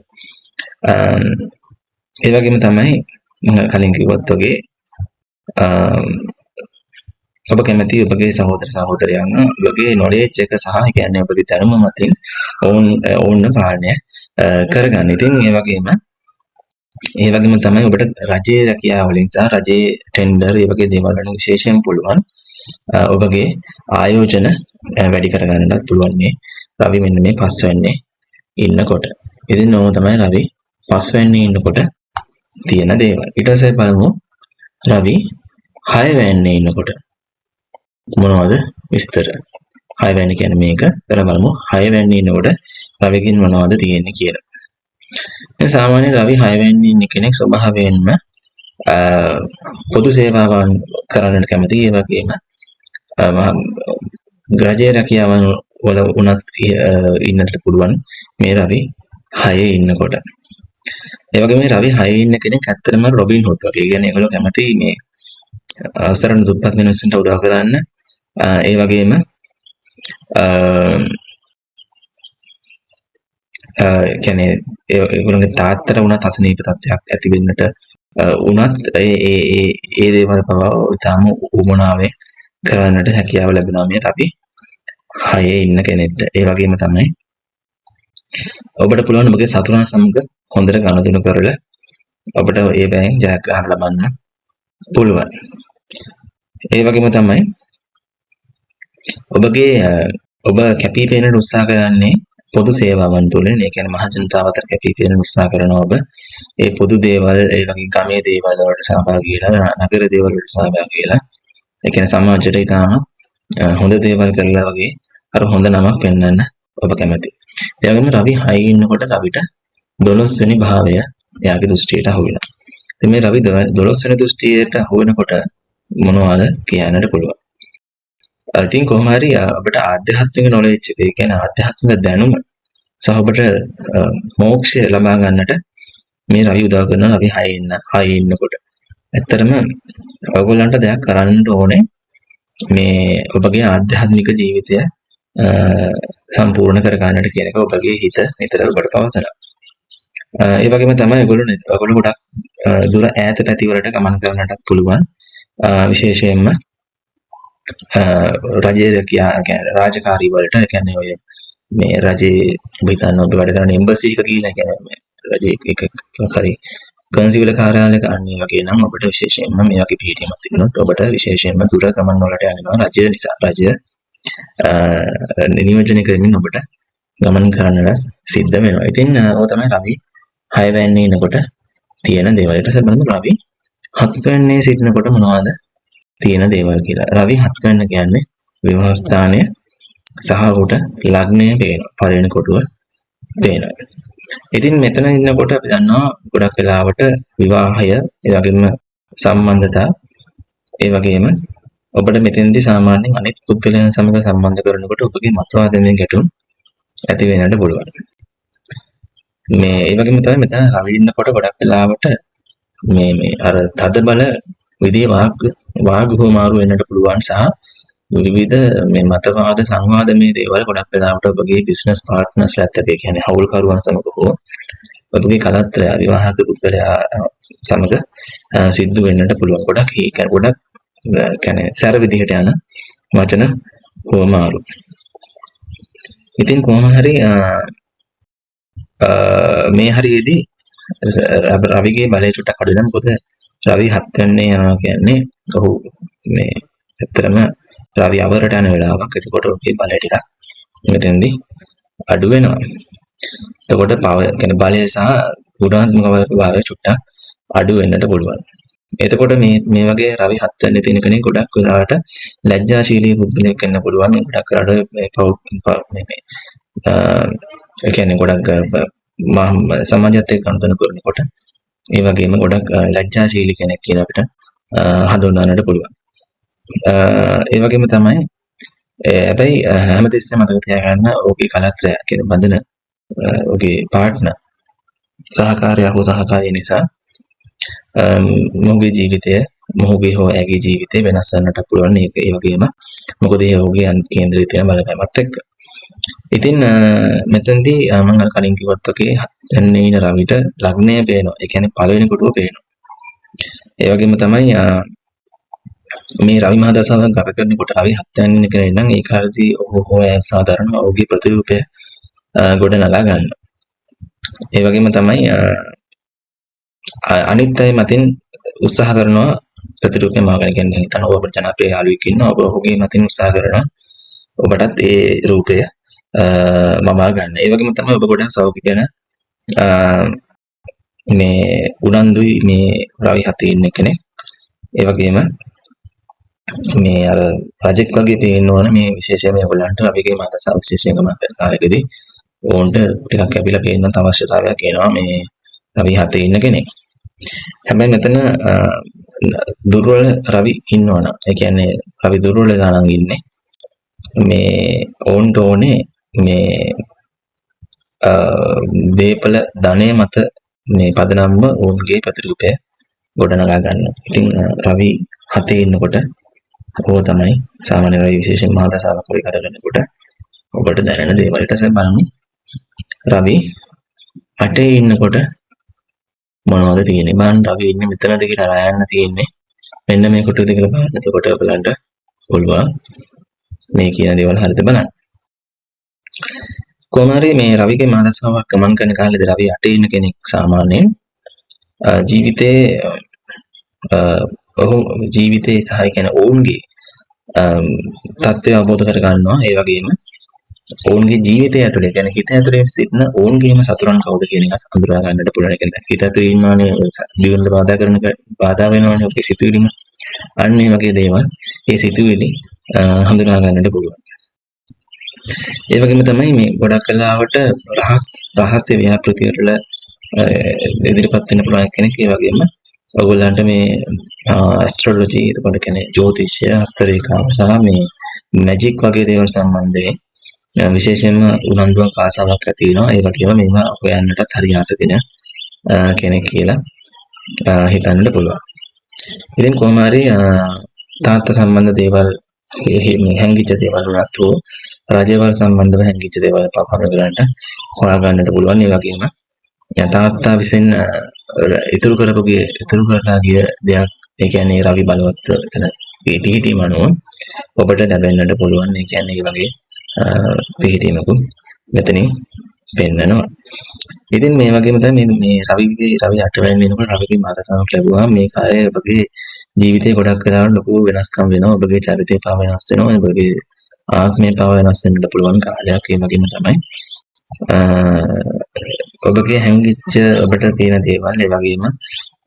Speaker 1: ඒ වගේම තමයි මම කලින් කිව්වත් වගේ ඔබ කැමති ඔබගේ සහෝදර සහෝදරයන් ඔබගේ නොලෙජ් එක සහ ඒ කියන්නේ ඔබගේ දැනුම මතින් ඔවුන්ව පාලනය කරගන්න. ඉතින් ඒ වගේම තමයි ඔබට රජයේ රැකියාව වලින් සහ රජයේ ටෙන්ඩර් ඒ වගේ දේවල් වලින් විශේෂයෙන් පුළුවන් ඔබගේ ආයෝජන වැඩි කරගන්නත් පුළුවන් මේ රවි මෙන්න මේ 5 වෙනිනේ ඉන්නකොට. ඉතින් ඕක තමයි රවි 5 වෙනිනේ ඉන්නකොට තියෙන දේවල්. ඊට පස්සේ බලමු රවි 6 වෙනිනේ ඉන්නකොට මොනවද විස්තර. 6 වෙනි කියන්නේ මේක. ඊට බලමු 6 වෙනිනේ ඉන්නකොට රවිකින් මොනවද තියෙන්නේ කියලා. දැන් සාමාන්‍ය රවි 6 වෙනිනේ ඉන්න කෙනෙක් ස්වභාවයෙන්ම පොදු සේවාවන් කරන්නට කැමති. ඒ වගේම රජයේ රැකියාවන් වල උනත් ඉන්නට පුළුවන් මේ රවි 6 ඉන්නකොට. ඒ වගේම මේ රවි 6 ඉන්න කෙනෙක් ඇත්තටම රොබින් හුඩ් වගේ. ඒ කියන්නේ ඒගොල්ලෝ කැමති මේ අවසරණ දුප්පත් මිනිස්සුන්ට උදව් කරන්න. ඒ වගේම කියන්නේ ඒගොල්ලන්ගේ තාත්තට උනත් අසනීප තත්ත්වයක් ඇති වෙන්නට උනත් ඒ දේවල් පවා ඉතාම උමනාවෙන් කරන්නට හැකියාව ලැබෙනවා මේ රවි 6 ඉන්න කෙනෙක්ට. ඒ වගේම තමයි ඔබට පුළුවන් ඔබගේ සතුරන් සමග හොඳට ගනුදෙනු කරලා ඔබට ඒ බැවින් ජයග්‍රහණ ලබන්න පුළුවන්. ඒ වගේම තමයි ඔබ කැපී පෙනෙන්න උත්සාහ කරන්නේ පොදු සේවාවන් තුළින්. ඒ කියන්නේ මහ ජනතාව අතර කැපී පෙනෙන්න උත්සාහ කරනවා ඔබ. ඒ පොදු දේවල්, ඒ වගේ ගමේ දේවල් වලට සහභාගී වෙලා, නගර දේවල් වලට සහභාගී වෙලා, ඒ කියන්නේ සමාජයට ඉතාම හොඳ දේවල් කරලා වගේ අර හොඳ නමක් පෙන්වන්න ඔබ කැමති. ඒ වගේම රවි 6 ඉන්නකොට රවිට 12 වෙනි භාවය එයාගේ දෘෂ්ටියට අහු වෙනවා. ඉතින් මේ රවි 12 වෙනි දෘෂ්ටියට අහු වෙනකොට මොනවද කියන්නට පුළුවන්. ඉතින් කොහොම හරි ඔබට ආධ්‍යාත්මික නොලෙජ් එක, ඒ කියන්නේ ආධ්‍යාත්මික දැනුම සහ ඔබට මෝක්ෂය ලබා ගන්නට මේ රවි උදව් කරනවා රවි 6 ඉන්නකොට. ඇත්තටම ඔයගොල්ලන්ට දෙයක් කරන්න ඕනේ මේ ඔබගේ ආධ්‍යාත්මික ජීවිතය සම්පූර්ණ කර ගන්නට කියන එක ඔබගේ හිත නිතර ඔබට පවසනවා. ඒ වගේම තමයි ඔයගොල්ලෝ ගොඩක් දුර ඈත පැති වලට ගමන් කරන්නටත් පුළුවන්. විශේෂයෙන්ම රජයේ රාජකාරී වලට, ඒ කියන්නේ ඔය මේ රජයේ ඔබ හිතන්න ඔබ වැඩ කරන එම්බසි එක කියලා, කියන්නේ මේ රජයේ එක හරි කන්සිල් කාර්යාලයක අන්නේ වගේ නම් ඔබට විශේෂයෙන්ම මේ වගේ පිළිගැනීමක් තිබුණොත් ඔබට විශේෂයෙන්ම දුර ගමන් වලට යනවා රජය නිසා. රජය නියෝජනය කරමින් ඔබට ගමන් කරන්නට සිද්ධ වෙනවා. ඉතින් ඔය තමයි රවි 6 වෙනිනේ ඉනකොට තියෙන දේවල්. ඊට පස්සේ බලමු රවි 7 වෙනිනේ සිටිනකොට මොනවද තියෙන දේවල් කියලා. රවි 7 වෙනින කියන්නේ විවාහ ස්ථානය සහ උට ලග්නය පේනවා. පළවෙනි කොටුව පේනවා. ඉතින් මෙතන ඉන්නකොට අපි දන්නවා ගොඩක් වෙලාවට විවාහය, ඒ වගේම සම්බන්ධතා, ඒ වගේම ඔබට මෙතෙන්දී සාමාන්‍යයෙන් අනිත් පුද්ගලයන් සමග සම්බන්ධ කරනකොට ඔබගේ මතවාදයෙන් ගැටුම් ඇති වෙන්නට පුළුවන්. මේ ඒ වගේම තමයි මෙතන රවි ඉන්නකොට ගොඩක් වෙලාවට මේ අර තද බල විදිහේ වාග් හුවමාරු වෙන්නට පුළුවන් සහ විවිධ මේ මතවාද සංවාද මේ දේවල් ගොඩක් වෙලාවට ඔබගේ බිස්නස් පාර්ට්නර්ස්ලාත් එක්ක, කියන්නේ හවුල්කරුවන් සමග හෝ ඔබගේ කලත්‍රය විවාහක පුද්ගලයා සමග සිද්ධ වෙන්නට පුළුවන්. ගොඩක් කියන්නේ සැර විදිහට යන වචන හුවමාරු. ඉතින් කොහොම හරි මේ හරියේදී රවිගේ බලය චුට්ටක් අඩු වෙනවා. මොකද රවි 7 වෙනිනේ යනවා කියන්නේ ඔහු මේ ඇත්තටම රවි අවරට යන වෙලාවක්. එතකොට ඔහුගේ බලය ටිකක් මෙතෙන්දී අඩු වෙනවා. එතකොට කියන්නේ බලය සහ ගුණාත්මක භාවය චුට්ටක් අඩු වෙන්නට පුළුවන්. එතකොට මේ වගේ රවි 7 වෙනිනේ තියෙන කෙනෙක් ගොඩක් වෙලාවට ලැජ්ජාශීලී පුද්ගලයෙක් වෙන්න පුළුවන්. ගොඩක් වෙලාවට මේ ඒ කියන්නේ ගොඩක් සමාජයත් එක්ක ගනුදෙනු කරනකොට ඒ වගේම ගොඩක් ලැජ්ජාශීලී කෙනෙක් කියලා අපිට හඳුන්වන්නට පුළුවන්. ඒ වගේම තමයි හැබැයි හැමතිස්සෙම මතක තියාගන්න ඔහුගේ කලත්‍රය කියන බඳින ඔහුගේ පාර්ට්නර් සහකාරිය නිසා මොහුගේ ජීවිතය, මොහුගේ හෝ ඇගේ ජීවිතය වෙනස් වෙන්නට පුළුවන්. ඒ වගේම මොකද ඒ ඔහුගේ කේන්ද්‍රයේ තියෙන බලපෑමත් එක්ක. ඉතින් මෙතනදී මම අර කලින් කිව්වත් වගේ 7 වෙනිනේ ඉන රවිට ලග්නය පේනවා. ඒ කියන්නේ පළවෙනි කොටුව පේනවා. ඒ වගේම තමයි මේ රවි මහ දශාවක් ගත කරනකොට රවි 7 වෙනිනේ කෙනෙක් නම් ඒ කාලේදී ඔහු සාධාරණ ඔහුගේ ප්‍රතිරූපය ගොඩ නගා ගන්නවා. ඒ වගේම තමයි අනිත් අය මතින් උත්සාහ කරනවා ප්‍රතිරූපය මාගන්න. කියන්නේ හිතන ඔබට ජනප්‍රිය යාළුවෙක් ඉන්නවා, ඔබ ඔහුගේ මතින් උත්සාහ කරනවා ඔබටත් ඒ රූපය මවා ගන්න. ඒ වගේම තමයි ඔබ ගොඩක් සෞඛ්‍ය ගැන මේ උනන්දුයි මේ රවි 7 ඉන්න කෙනෙක්. ඒ වගේම මේ අර රජෙක් වගේ පේන්න ඕන මේ විශේෂයෙන් මේගොල්ලන්ට රවිගේ මහ දශාව විශේෂයෙන් ගමන් කරන කාලෙකදී ඕන්ට ටිකක් කැපිලා පේන්නත් අවශ්‍යතාවයක් එනවා මේ රවි 7 ඉන්න කෙනෙක්. හැබැයි මෙතන දුර්වල රවි ඉන්නවනම්, ඒ කියන්නේ රවි දුර්වල ගණන් ඉන්නේ. මේ ඔවුන්ට ඕනේ මේ දේපල ධනය මත මේ පදනම්ව ඔවුන්ගේ ප්‍රතිරූපය ගොඩනගා ගන්න. ඉතින් රවි 7 ඉන්නකොට ඕක තමයි සාමාන්‍ය රවි විශේෂයෙන් මහා දශාවක් වගේ කතා කරනකොට ඔබට දැනෙන දේවල් ඊට පස්සේ බලමු. රවි 8 ඉන්නකොට මොනවද තියෙන්නේ? මම රවි ඉන්නේ මෙතනද කියලා හොයන්න තියෙන්නේ. මෙන්න මේ කොටුවද කියලා බලන්න. එතකොට ඔයගලන්ට පුළුවන් මේ කියන දේවල් හරියට බලන්න. කොහොම හරි මේ රවිගේ මහා දශාවක් ගමන් කරන කාලේදී රවි 8 ඉන්න කෙනෙක් සාමාන්‍යයෙන් ජීවිතේ ඔහු ජීවිතේ සහ කියන්නේ ඔවුන්ගේ තත්ත්වය අවබෝධ කර ගන්නවා. ඒ වගේම ඔවුන්ගේ ජීවිතය ඇතුලේ කියන්නේ හිත ඇතුලේ සිටින ඔවුන්ගේම සතුරන් කවුද කියන එකත් අඳුරා ගන්නට පුළුවන්. කියන්නේ හිත ඇතුලේ ඉන්නවනේ දියුණුවට බාධා වෙනවනේ ඔගේ සිතුවිලිම. අන්න ඒ වගේ දේවල් ඒ සිතුවිලි හඳුනා ගන්නට පුළුවන්. ඒ වගේම තමයි මේ ගොඩක් වෙලාවට රහස්‍ය ව්‍යාපෘති වල ඉදිරිපත් වෙන්න පුළුවන් කෙනෙක්. ඒ වගේම ඔයගොල්ලන්ට මේ ඇස්ට්‍රොලොජි එතකොට කියන්නේ ජ්‍යොතිෂය, හස්තරේඛාව සහ මේ මැජික් වගේ දේවල් සම්බන්ධයෙන් විශේෂයෙන්ම උනන්දුවක් ආසාවක් ඇති වෙනවා. ඒ වගේම මේවා හොයන්නටත් හරි ආස දෙන කෙනෙක් කියලා හිතන්න පුළුවන්. ඉතින් කොහොම හරි තාත්තා සම්බන්ධ දේවල් මේ හැංගිච්ච දේවල් වුණත් හෝ රජවල් සම්බන්ධව හැංගිච්ච දේවල් පාපරගලන්ට හොයා ගන්නට පුළුවන්. ඒ වගේම තාත්තා විසින් ඉතුරු කරලා ගිය දෙයක් ඒ කියන්නේ රවි බලවත් එතන පිහිටීම අනුව ඔබට ලැබෙන්නට පුළුවන්. ඒ කියන්නේ මේ වගේ පිහිටීමකුත් මෙතනින් පෙන්නනවා. ඉතින් මේ වගේම තමයි මේ රවි 8 වෙනි වෙනකොට රවිගේ මාතසාවක් ලැබුවා. මේ කාලේ ඔබගේ ජීවිතේ ගොඩක් වෙලාවට ලොකු වෙනස්කම් වෙනවා. ඔබගේ චරිතය පාව වෙනස් වෙනවා. ඔබගේ ආත්මය පාව වෙනස් වෙන්නට පුළුවන් කාලයක්. ඒ වගේම තමයි ඔබගේ හැංගිච්ච ඔබට තියෙන දේවල් ඒ වගේම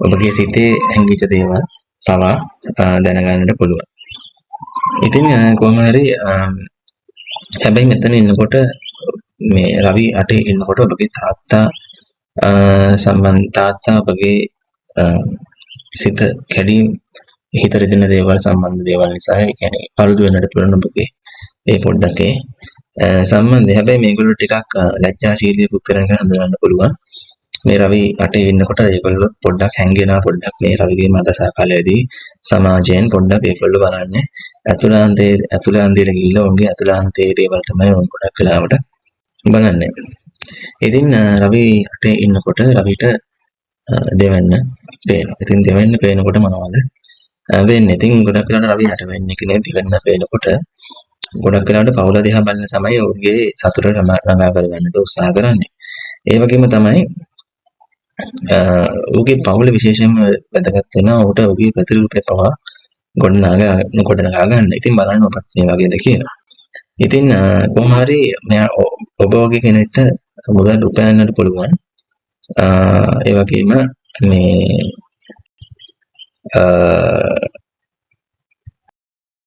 Speaker 1: ඔබගේ සිතේ හැංගිච්ච දේවල් පවා දැනගන්නට පුළුවන්. ඉතින් කොහොම හරි හැබැයි මෙතන ඉන්නකොට මේ රවි 8 ඉන්නකොට ඔබගේ තාත්තා ඔබගේ සිත කැඩීම් හිත රිදෙන දේවල් සම්බන්ධ දේවල් නිසා ඒ කියන්නේ පළුදු වෙන්නට පුළුවන් ඔබගේ ඒ පොඩ්ඩක් සම්බන්ධය. හැබැයි මේගොල්ලෝ ටිකක් ලැජ්ජාශීලී පුත්‍රයන් ගැන හඳුනන්න පුළුවන්. මේ රවි 8 ඉන්නකොට ඒගොල්ලෝ පොඩ්ඩක් හැංගෙනවා. පොඩ්ඩක් මේ රවිගේ මදසා කාලයේදී සමාජයෙන් පොඩ්ඩක් ඒගොල්ලෝ බලන්නේ ඇතුළාන්තයට ගිහිල්ලා උන්ගේ ඇතුළාන්තයේ දේවල් තමයි උන් ගොඩක් වෙලාවට බලන්නේ. ඉතින් රවි 8 ඉන්නකොට රවිට දෙවන්න පේනවා. ඉතින් දෙවන්න පේනකොට මොනවද වෙන්නේ? ඉතින් ගොඩක් වෙලාවට රවි 8 වෙන්නේ කෙනෙක් දෙවන්න පේනකොට ගොඩක් වෙලාවට පවුල දිහා බලන තමයි ඔහුගේ සතුට ළඟා කරගන්නට උත්සාහ කරන්නේ. ඒ වගේම තමයි ඔහුගේ පවුල විශේෂයෙන්ම වැදගත් වෙනවා. ඔහුට ඔහුගේ ප්‍රතිරූපය පවා ගොඩනගා ගන්න. ඉතින් බලන්න ඔබත් මේ වගේද කියලා. ඉතින් කොහොම හරි ඔබ වගේ කෙනෙක්ට මුදල් උපයන්නට පුළුවන්. ඒ වගේම මේ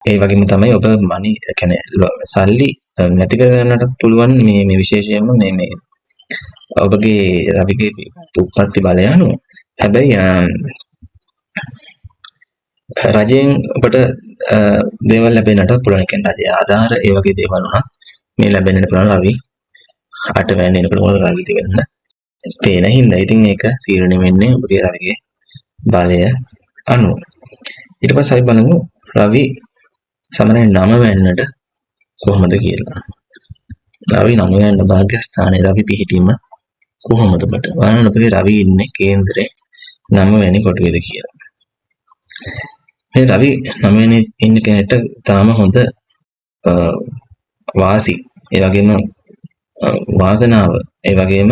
Speaker 1: ඒ වගේම තමයි ඔබ මනි කියන්නේ සල්ලි නැති කරගන්නට පුළුවන් මේ විශේෂයෙන්ම මේ ඔබගේ රවිගේ උත්පත්ති බලය අනුව. හැබැයි රජයෙන් ඔබට දේවල් ලැබෙන්නට පුළුවන්. කියන්නේ රජයේ ආධාර ඒ වගේ දේවල් උනත් මේ ලැබෙන්නට පුළුවන් රවි 8 වෙනි වෙනකොට මොකද රවි දෙවෙන්න පේන හින්දා. ඉතින් ඒක තීරණය වෙන්නේ ඔබගේ රවිගේ බලය අනුව. ඊට පස්සේ අපි බලමු රවි සමරේ 9 වෙන්නට කොහොමද කියලා. රවි 9 වෙනි භාග්‍යස්ථානයේ රවි පිහිටීම කොහොමද ඔබට? බලන්න ඔබගේ රවි ඉන්නේ කේන්දරේ 9 වෙනි කොටුවේද කියලා. මේ රවි 9 වෙනි ඉන්න කෙනෙක්ට තාම හොඳ වාසි ඒ වගේම වාසනාව ඒ වගේම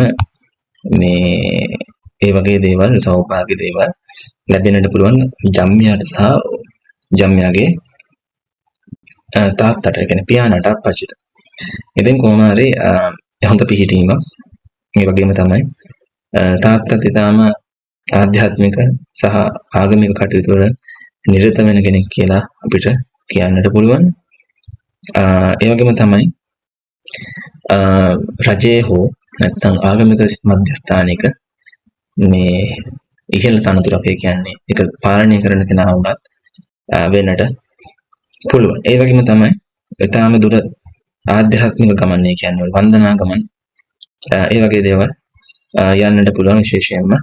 Speaker 1: ඒ වගේ දේවල් සෞභාග්‍ය දේවල් ලැබෙන්නට පුළුවන් ජම්මියාට සහ ජම්මියාගේ තාත්තට කියන්නේ පියාණන්ට අප්පච්චිට. ඉතින් කොහොම හරි හොඳ පිහිටීමක් ඒ වගේම තමයි තාත්තත් ඊටාම ආධ්‍යාත්මික සහ ආගමික කටයුතු වල නිරත වෙන කෙනෙක් කියලා අපිට කියන්නට පුළුවන්. ඒ වගේම තමයි රජයේ හෝ නැත්නම් ආගමික මධ්‍යස්ථානික මේ ඉහළ තනතුරක් කියන්නේ ඒක පාලනය කරන කෙනා වුණත් වෙන්නට පුළුවන්. ඒ වගේම තමයි ඊටාම දුර ආධ්‍යාත්මික ගමන් කියන්නේ වන්දනා ගමන් ඒ වගේ දේවල් යන්නට පුළුවන් විශේෂයෙන්ම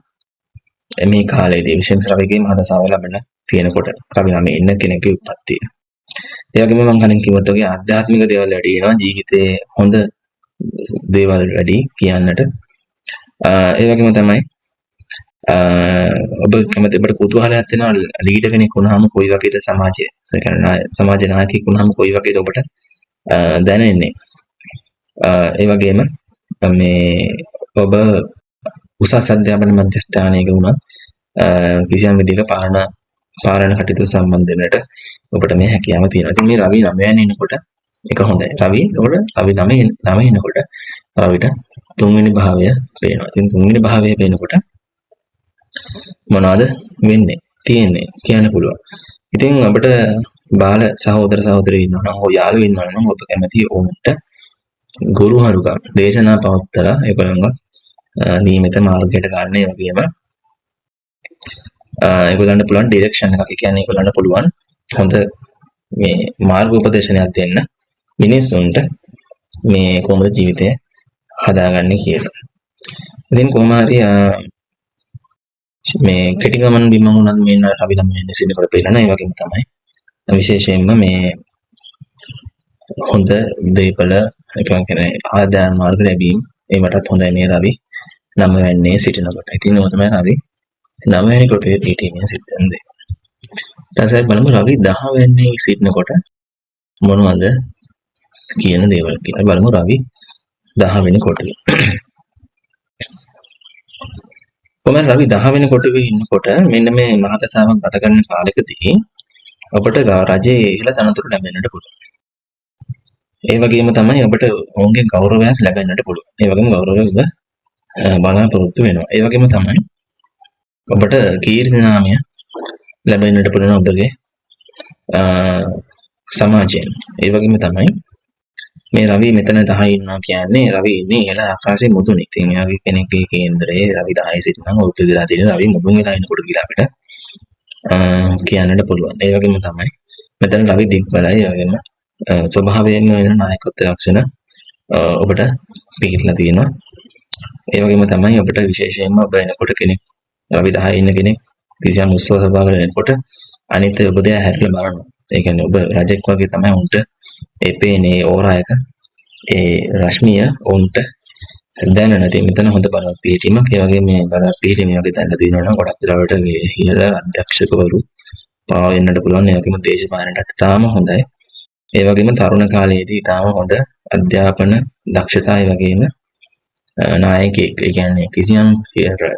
Speaker 1: මේ කාලේදී විශේෂයෙන්ම රවිගේ මහදසාව ලැබෙන තියෙනකොට රවි නාමයේ ඉන්න කෙනෙකුගේ උප්පත්තිය. ඒ වගේම මම කලින් කිව්වත් වගේ ආධ්‍යාත්මික දේවල් වැඩි වෙනවා ජීවිතයේ හොඳ දේවල් වැඩි කියන්නට. ඒ වගේම තමයි ඔබ කැමති ඔබට කුතුහලයක් තියෙනවා ලීඩර් කෙනෙක් වුණාම කොයි වගේද සමාජයේ සමාජ නායකයෙක් වුණාම කොයි වගේද ඔබට දැනෙන්නේ. ඒ වගේම මේ ඔබ උසස් අධ්‍යාපන මධ්‍යස්ථානයක වුණත් කිසියම් විදිහක පාලන කටයුතු සම්බන්ධ ඔබට මේ හැකියාව තියෙනවා. ඉතින් මේ රවි 9 වෙනි එනකොට එක හොඳයි. රවි 9 එනකොට රවිට 3 වෙනි භාවය පේනවා. ඉතින් 3 වෙනි භාවය පේනකොට මොනවද වෙන්නේ තියෙන්නේ කියන්න පුළුවන්. ඉතින් අපිට බාල සහෝදර සහෝදරයෝ ඉන්නවා නම් යාළුවෝ ඉන්නවා නම් ඔබ කැමති ඕනට ගුරු හරුකම් දේශනා පවත්තලා ඒගොල්ලන්ව නියමිත මාර්ගයට ගන්න. ඒ වගේම ඒගොල්ලන්ට පුළුවන් ඩිරෙක්ෂන් එකක්. ඒ කියන්නේ ඒගොල්ලන්ට පුළුවන් හොඳ මේ මාර්ග උපදේශනයක් දෙන්න මිනිස්සුන්ට මේ කොහොමද ජීවිතය හදාගන්නේ කියලා. ඉතින් කොහොම හරි මේ කෙටි ගමන් බිම වුණත් මේ රවි 9 වෙනි සිනකොට පේනවා. ඒ වගේම තමයි විශේෂයෙන්ම මේ හොඳ දේපල එක කියන්නේ ආදායම් මාර්ග ලැබීම ඒකටත් හොඳයි මේ රවි 9 වෙනියේ සිටිනකොට. ඉතින් ඔය තමයි රවි 9 වෙනි කොටේ පිටීමේ සිද්ධ වෙන්නේ. ඊට බලමු රවි 10 වෙනියේ සිටිනකොට මොනවද කියන දේවල් කියලා. බලමු රවි 10 වෙනි කොටේ. කොහොමද රවි 10 වෙනි කොටේ ඉන්නකොට මෙන්න මේ මහදසාවක් ගත කරන කාලෙකදී ඔබට රජයේ ඉහළ තනතුරු ලැබෙන්නට පුළුවන්. ඒ වගේම තමයි ඔබට ඔවුන්ගේ ගෞරවයක් ලැබෙන්නට පුළුවන්. ඒ වගේම ගෞරවය ඔබ බලාපොරොත්තු වෙනවා. ඒ වගේම තමයි ඔබට කීර්ති නාමය ලැබෙන්නට පුළුවන් ඔබගේ සමාජයෙන්. ඒ වගේම තමයි මේ රවි මෙතන 10 ඉන්නවා කියන්නේ රවි ඉන්නේ ඉහළ ආකාශයේ මුදුනේ. ඉතින් එයාගේ කෙනෙක්ගේ කේන්දරයේ රවි 10 සිටිනම් ඔය පිළිදලා තියෙන රවි මුදුන් වෙලා ඉන්නකොට කියලා අපිට කියන්නට පුළුවන්. ඒ වගේම තමයි මෙතන රවි දිග්බලයි. ඒ වගේම ස්වභාවයෙන්ම වෙන නායකත්ව ලක්ෂණ ඔබට පිළිහිලා තියෙනවා. ඒ වගේම තමයි ඔබට විශේෂයෙන්ම ඔබ එනකොට කෙනෙක් රවි 10 ඉන්න කෙනෙක් කිසියම් උස්ව ස්වභාවවල එනකොට අනිත් ඔබ දෙය හැරිලා බලනවා. ඒ කියන්නේ ඔබ රජෙක් වගේ තමයි උන්ට ඒ පේන්නේ ඕරා එක ඒ රශ්මිය උන්ට දැනෙන. ඉතින් මෙතන හොඳ බලවත් පිළිටීමක්. ඒ වගේ මේ බලවත් පිළිටීම වගේ දැනලා තියෙනවා නම් ගොඩක් වෙලාවට මේ ඉහළ අධ්‍යක්ෂකවරු පාව වෙන්නට පුළුවන්. ඒ වගේම දේශපාලනයටත් තාම හොඳයි. ඒ වගේම තරුණ කාලයේදී තාම හොඳ අධ්‍යාපන දක්ෂතා ඒ වගේම නායකයෙක්. ඒ කියන්නේ කිසියම්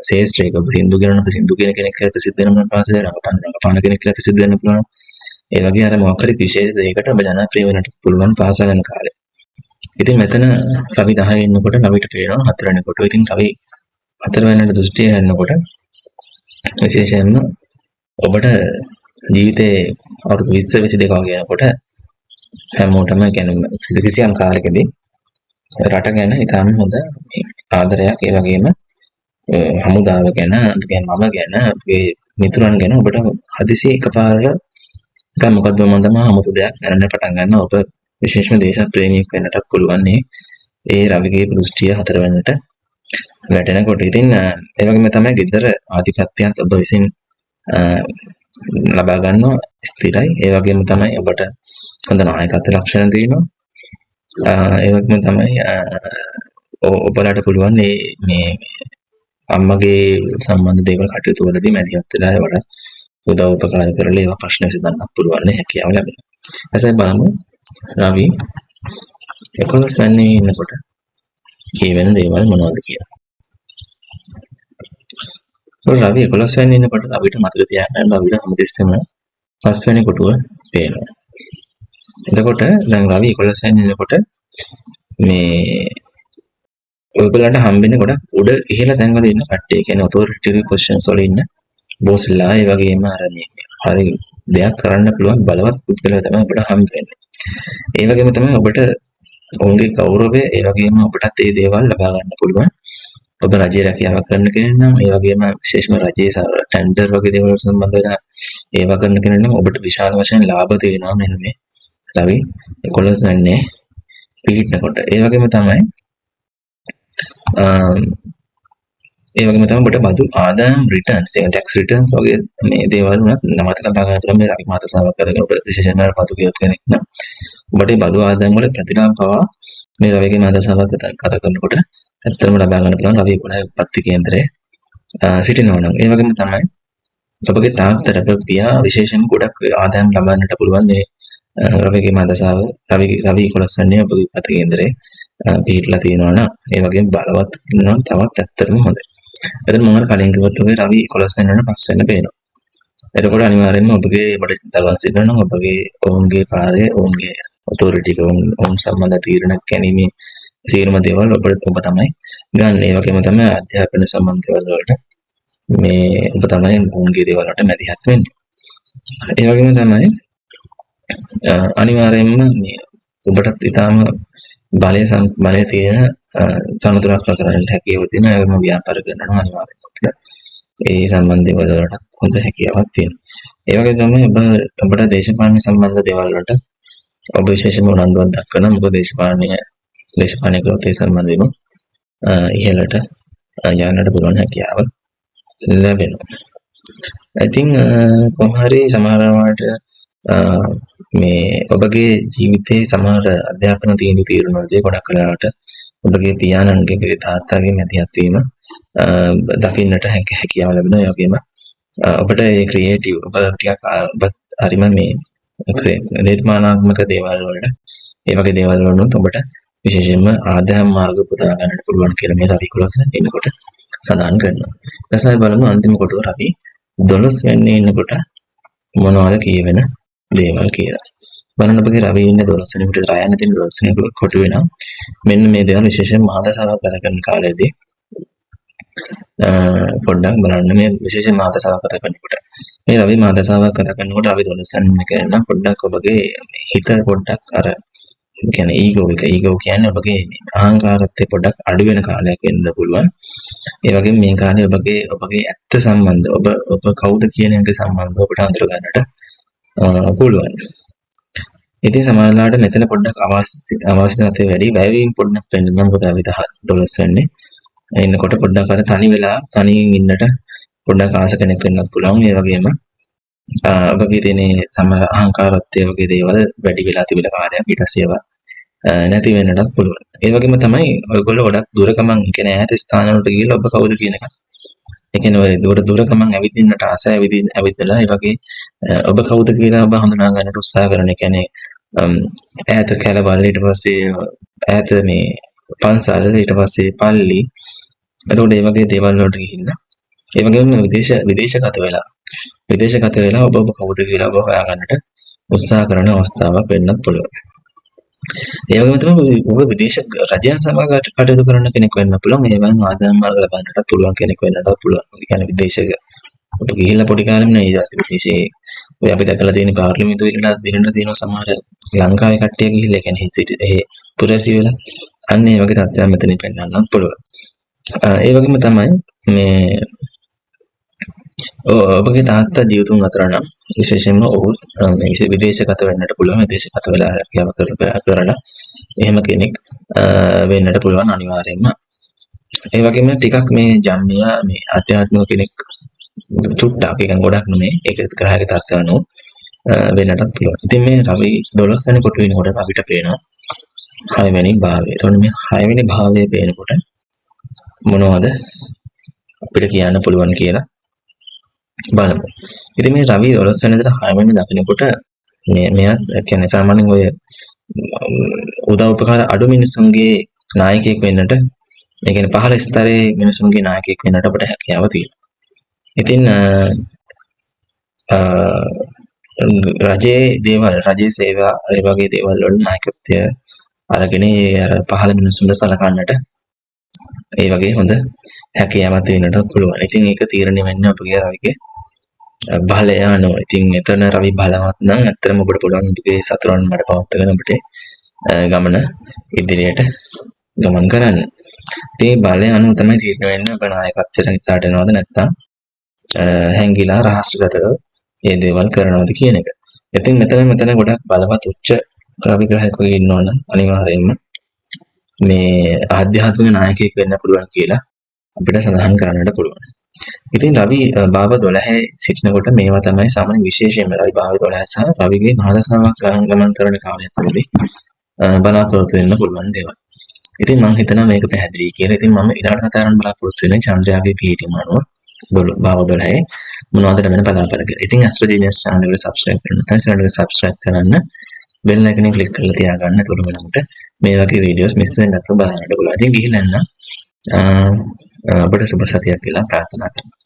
Speaker 1: ශේෂ්ත්‍රයක සින්දු කියන කෙනෙක් කියලා ප්‍රසිද්ධ වෙන පාසලේ රඟපාන කෙනෙක් කියලා ප්‍රසිද්ධ වෙන්න පුළුවන්. ඒ වගේ අර මොකක් හරි විශේෂ දෙයකට ඔබ ජනප්‍රිය වෙන්නට පුළුවන් පාසල යන කාලේ. ඉතින් මෙතන රවි 10 වෙනකොට රවිට පේනවා 4 වෙනකොට. ඉතින් රවි 4 වෙනට දෘෂ්ටිය හැරෙනකොට විශේෂයෙන්ම ඔබට ජීවිතේ අවුරුදු 20 22 වගේ යනකොට හැමෝටම කියන්නේ කිසියම් කාලෙකදී රට ගැන ඉතාම හොඳ ආදරයක් ඒ වගේම හමුදාව ගැන මම ගැන අපේ මිතුරන් ගැන ඔබට හදිසි එකපාරට නිකන් මොකද්ද මම තමයි 아무තු දෙයක් දැනන්න පටන් ගන්නවා. ඔබ විශේෂම දේශප්‍රේමියෙක් වෙන්නටත් පුළුවන් ඒ රවිගේ දෘෂ්ටිය 4 වෙනිට වැටෙනකොට. ඉතින් ඒ වගේම තමයි ගෙදර ආධිපත්‍යයත් ඔබ විසින් ලබා ගන්නවා ස්ථිරයි. ඒ වගේම තමයි ඔබට හොඳ නායකත්ව ලක්ෂණ තියෙනවා. ඒ වගේම තමයි ඔබලාට පුළුවන් මේ අම්මගේ සම්බන්ධ දේවල් කටයුතු වලදී මැදිහත් වෙලා ඒවට උදව් උපකාර කරලා ඒවා ප්‍රශ්න විසඳන්න පුළුවන් හැකියාව ලැබෙනවා. එසේ බලමු රවි 11 වෙනි ඉන්නකොට කියවෙන දේවල් මොනවද කියලා. රවි 11 වෙනි ඉන්නකොට රවිට මතක තියාගන්න රවිට හැමතිස්සෙම 5 වෙනි කොටුව පේනවා. එතකොට දැන් රවි 11 වෙනි ඉන්නකොට මේ ඔයගොල්ලන්ට හම්බෙන්නේ ගොඩක් උඩ ඉහළ තැන්වල ඉන්න කට්ටිය. කියන්නේ ඔතොරිටරි පොසිෂන්ස් වල ඉන්න බෝස්ලා ඒ වගේම අර මේ හරි දෙයක් කරන්න පුළුවන් බලවත් පුද්ගලයෝ තමයි ඔබට හම්බ වෙන්නේ. ඒ වගේම තමයි ඔබට ඔවුන්ගේ ගෞරවය ඒ වගේම ඔබටත් මේ දේවල් ලබා ගන්න පුළුවන්. ඔබ රජයේ රැකියාවක් කරන කෙනෙක් නම් ඒ වගේම විශේෂම රජයේ ටෙන්ඩර් වගේ දේවල් සම්බන්ධ වෙලා ඒවා කරන කෙනෙක් නම් ඔබට විශාල වශයෙන් ලාභ දෙනවා මෙන්න මේ රවි 11 වෙනිනේ පිහිටනකොට. ඒ වගේම තමයි ඒ වගේම තමයි ඔබට බදු ආදායම් රිටර්න්ස් ටැක්ස් රිටර්න්ස් වගේ මේ දේවල් උනත් නමත ලබා ගන්න පුළුවන් මේ රවි මාතසාවක් කරගෙන ඔබ විශේෂයෙන්ම බදු ගෙවපු කෙනෙක් නම් ඔබට බදු ආදායම් වල ප්‍රතිලාභ පවා මේ රවිගේ මාතසාවක් කතා කරනකොට ඇත්තටම ලබා ගන්න පුළුවන් රවි 11 උප්පත්ති කේන්දරයේ සිටිනවා නම්. ඒ වගේම තමයි ඔබගේ තාත්තට පියා විශේෂයෙන්ම ගොඩක් ආදායම් ලබන්නට පුළුවන් මේ රවිගේ මාතසාව රවි 11 වෙනි ඔබගේ උප්පත්ති කේන්දරයේ පිහිටලා තියෙනවා නම් ඒ වගේම බලවත් වෙනවා තවත් ඇත්තටම හොඳයි. එතන මම කලින් කිව්වත් ඔය රවි 11 වෙනිවට පස් වෙන්න පේනවා. එතකොට අනිවාර්යයෙන්ම ඔබගේ ඔබට දරුවන් සිටිනවා නම් ඔබගේ ඔවුන්ගේ කාර්යය ඔවුන්ගේ ඔතොරිටි එක ඔවුන් සම්බන්ධ තීරණ ගැනීමේ සියලුම දේවල් ඔබ තමයි ගන්න. ඒ වගේම තමයි අධ්‍යාපන සම්බන්ධ දේවල් වලට මේ ඔබ තමයි ඔවුන්ගේ දේවල් වලට මැදිහත් වෙන්නේ. ඒ වගේම තමයි අනිවාර්යයෙන්ම මේ ඔබටත් ඊටාම බලය තියෙන තනතුරක් කරගන්න හැකියාව තියෙන ඒවම ව්‍යාපාර කරනවා අනිවාර්යයෙන්ම ඒ සම්බන්ධ දේවල් වලට හොඳ හැකියාවක් තියෙනවා. ඒ වගේ තමයි ඔබට දේශපාලන සම්බන්ධ දේවල් වලට ඔබ විශේෂයෙන්ම උනන්දුවක් දක්වනවා. මොකද දේශපාලන කරොත් ඒ සම්බන්ධව ඉහළට යන්නට පුළුවන් හැකියාව ලැබෙනවා. I think කොහොම හරි සමහරවට මේ ඔබගේ ජීවිතයේ සමහර අධ්‍යාපන තීරණ වලදී ගොඩක් වෙලාවට ඔබගේ පියාණන්ගේ තාත්තාගේ මැදිහත් වීම දකින්නට හැකියාව ලැබෙනවා. ඒ වගේම ඔබට ඒ ක්‍රියේටිව් ඔබ ටිකක් ඔබ හරිම මේ නිර්මාණාත්මක දේවල් වලට ඒ වගේ දේවල් වලුත් ඔබට විශේෂයෙන්ම ආදායම් මාර්ග පුතා ගන්නට පුළුවන් කියලා මේ රවි 11 ඉන්නකොට සඳහන් කරනවා. ඊටසයි බලමු අන්තිම කොටුව රවි 12 වෙනිනේ ඉන්නකොට මොනවද කියවෙන දේවල් කියලා. බලන්න ඔබගේ රවි ඉන්නේ 12 වෙනි කොට රයන්න තියෙන 12 වෙනි කොටුවේ නම් මෙන්න මේ දේවල් විශේෂයෙන් මහදසාවක් ගත කරන කාලයේදී පොඩ්ඩක් බලන්න මේ විශේෂයෙන් මහදසාවක් ගත කරනකොට මේ රවි මහදසාවක් ගත කරනකොට රවි 12 වෙනි කෙනා නම් පොඩ්ඩක් ඔබගේ හිත පොඩ්ඩක් අර කියන්නේ ඊගෝ කියන්නේ ඔබගේ අහංකාරත්වය පොඩ්ඩක් අඩු වෙන කාලයක් වෙන්න පුළුවන්. ඒ වගේම මේ කාලේ ඔබගේ ඇත්ත සම්බන්ධ ඔබ කවුද කියන එක සම්බන්ධව ඔබට අඳුර ගන්නට පුළුවන්. ඉතින් සමහරවිට මෙතන පොඩ්ඩක් අවශ්‍යතාවය වැඩි වැයවීම පොඩ්ඩක් වෙන්න නම් මොකද අපි 12 වෙන්නේ ඉන්නකොට පොඩ්ඩක් අර තනියෙන් ඉන්නට පොඩ්ඩක් ආස කෙනෙක් වෙන්නත් පුළුවන්. ඒ වගේම ඔබගේ තියෙන සමහර අහංකාරත්වය වගේ දේවල් වැඩි වෙලා තිබෙන කාලයක් ඊට පස්සේ ඒවා නැති වෙන්නටත් පුළුවන්. ඒ වගේම තමයි ඔයගොල්ලෝ ගොඩක් දුර ගමන් කියන්නේ ඈත ස්ථාන වලට ගිහලා ඔබ කවුද කියන එක. ඒ කියන්නේ ඔය දුර ගමන් ඇවිදින්නට ආසයි ඇවිදලා ඒ වගේ ඔබ කවුද කියලා ඔබ හඳුනා ගන්නට උත්සාහ කරන. ඒ කියන්නේ ඈත කැලවල් ඊට පස්සේ ඈත මේ පන්සල් ඊට පස්සේ පල්ලි. එතකොට මේ වගේ දේවල් වලට ගිහිල්ලා ඒ වගේම විදේශගත වෙලා ඔබ කවුද කියලා ඔබ හොයාගන්නට උත්සාහ කරන අවස්ථාවක් වෙන්නත් පුළුවන්. ඒ වගේම තමයි ඔබ විදේශ රජයන් සමග කටයුතු කරන කෙනෙක් වෙන්න පුළුවන්. ඒවෙන් ආදායම් මාර්ග ලබන්නට පුළුවන් කෙනෙක් වෙන්නත් පුළුවන්. ඒ කියන්නේ විදේශයක ඔබ ගිහිල්ලා පොඩි කාලෙම නේ ඊට පස්සේ විදේශයේ ඔය අපි දැකලා තියෙන පාර්ලිමේන්තුව ඉල්ලලා දිනන තියෙන සමහර ලංකාවේ කට්ටිය ගිහිල්ලා කියන්නේ ඒ පුරසි වල අන්න ඒ වගේ තත්ත්වයක් මෙතනින් පෙන්වන්නත් පුළුවන්. ඒ වගේම තමයි මේ ඔබගේ තාත්තා ජීවිතුන් අතර නම් විශේෂයෙන්ම ඔහු මේ විදේශගත වෙන්නට පුළුවන්. විදේශගත වෙලා රැකියාව කරලා එහෙම කෙනෙක් වෙන්නට පුළුවන් අනිවාර්යයෙන්ම. ඒ වගේම ටිකක් මේ ජම්මියා මේ අධ්‍යාත්මික කෙනෙක් චුට්ටක් එක ගොඩක් නෙමෙයි ඒක ග්‍රහයක තත්ත්වය අනුව වෙන්නටත් පුළුවන්. ඉතින් මේ රවි 12 වෙනි කොට වෙනකොට අපිට පේනවා 6 වෙනි භාවය. එතකොට මේ 6 වෙනි භාවයේ පේනකොට මොනවද අපිට කියන්න පුළුවන් කියලා බලමු. ඉතින් මේ රවි 12 වෙනිදා 6 වෙනි දකිනකොට මෙයත් කියන්නේ සාමාන්‍යයෙන් ඔය උදව් උපකාර අඩු මිනිසුන්ගේ නායකයෙක් වෙන්නට ඒ කියන්නේ පහළ ස්තරයේ මිනිසුන්ගේ නායකයෙක් වෙන්නට අපිට හැකියාව තියෙනවා. ඉතින් රජයේ සේවා ඒ වගේ දේවල් වල නායකත්වය අරගෙන අර පහළ මිනිසුන්ට සලකන්නට ඒ වගේ හොඳ හැකියාවක් තියෙනට පුළුවන්. ඉතින් ඒක තීරණය වෙන්නේ අපගේ රවිගේ බලය අනුව. ඉතින් එතන රවි බලවත් නම් ඇත්තටම ඔබට පුළුවන් ඔබගේ සතුරන් මඩ පවත්වාගෙන ඔබට ගමන ඉදිරියට ගමන් කරන්න. ඉතින් බලය අනුව තමයි තීරණය වෙන්නේ ඔබ නායකත්වයට ඉස්සරහට යනවද නැත්නම් හැංගිලා රහස්‍යගතව මේ දේවල් කරනවද කියන එක. ඉතින් මෙතන ගොඩක් බලවත් උච්ච රවි ග්‍රහයක් වගේ ඉන්නවනම් අනිවාර්යයෙන්ම මේ ආධ්‍යාත්මික නායකයෙක් වෙන්න පුළුවන් කියලා අපිට සඳහන් කරන්නට පුළුවන්. ඉතින් රවි භාව 12 සිටිනකොට මේවා තමයි සාමාන්‍ය විශේෂයෙන්ම රවි භාව 12 සහ රවිගේ මහදශාවක් ගමන් කරන කාලය තුළදී බලාපොරොත්තු වෙන්න පුළුවන් දේවල්. ඉතින් මම හිතනවා මේක පැහැදිලි කියලා. ඉතින් මම ඊළඟට කතා කරන්න බලාපොරොත්තු වෙන්නේ චන්ද්‍රයාගේ පිහිටීම අනුව භාව 12 මොනවද ලැබෙන බලාපොරොත්තු කියලා. ඉතින් Astro Genius channel එකට subscribe කරන්න නැත්නම් channel එක subscribe කරන්න bell icon එක click කරලා තියාගන්න. එතකොට වෙනකොට මේ වගේ videos miss වෙන්නේ නැතුව බලන්න පුළුවන්. ඉතින් ගිහිල්ලා එන්න අපිට සුබ සතියක් කියලා ප්‍රාර්ථනා කරනවා.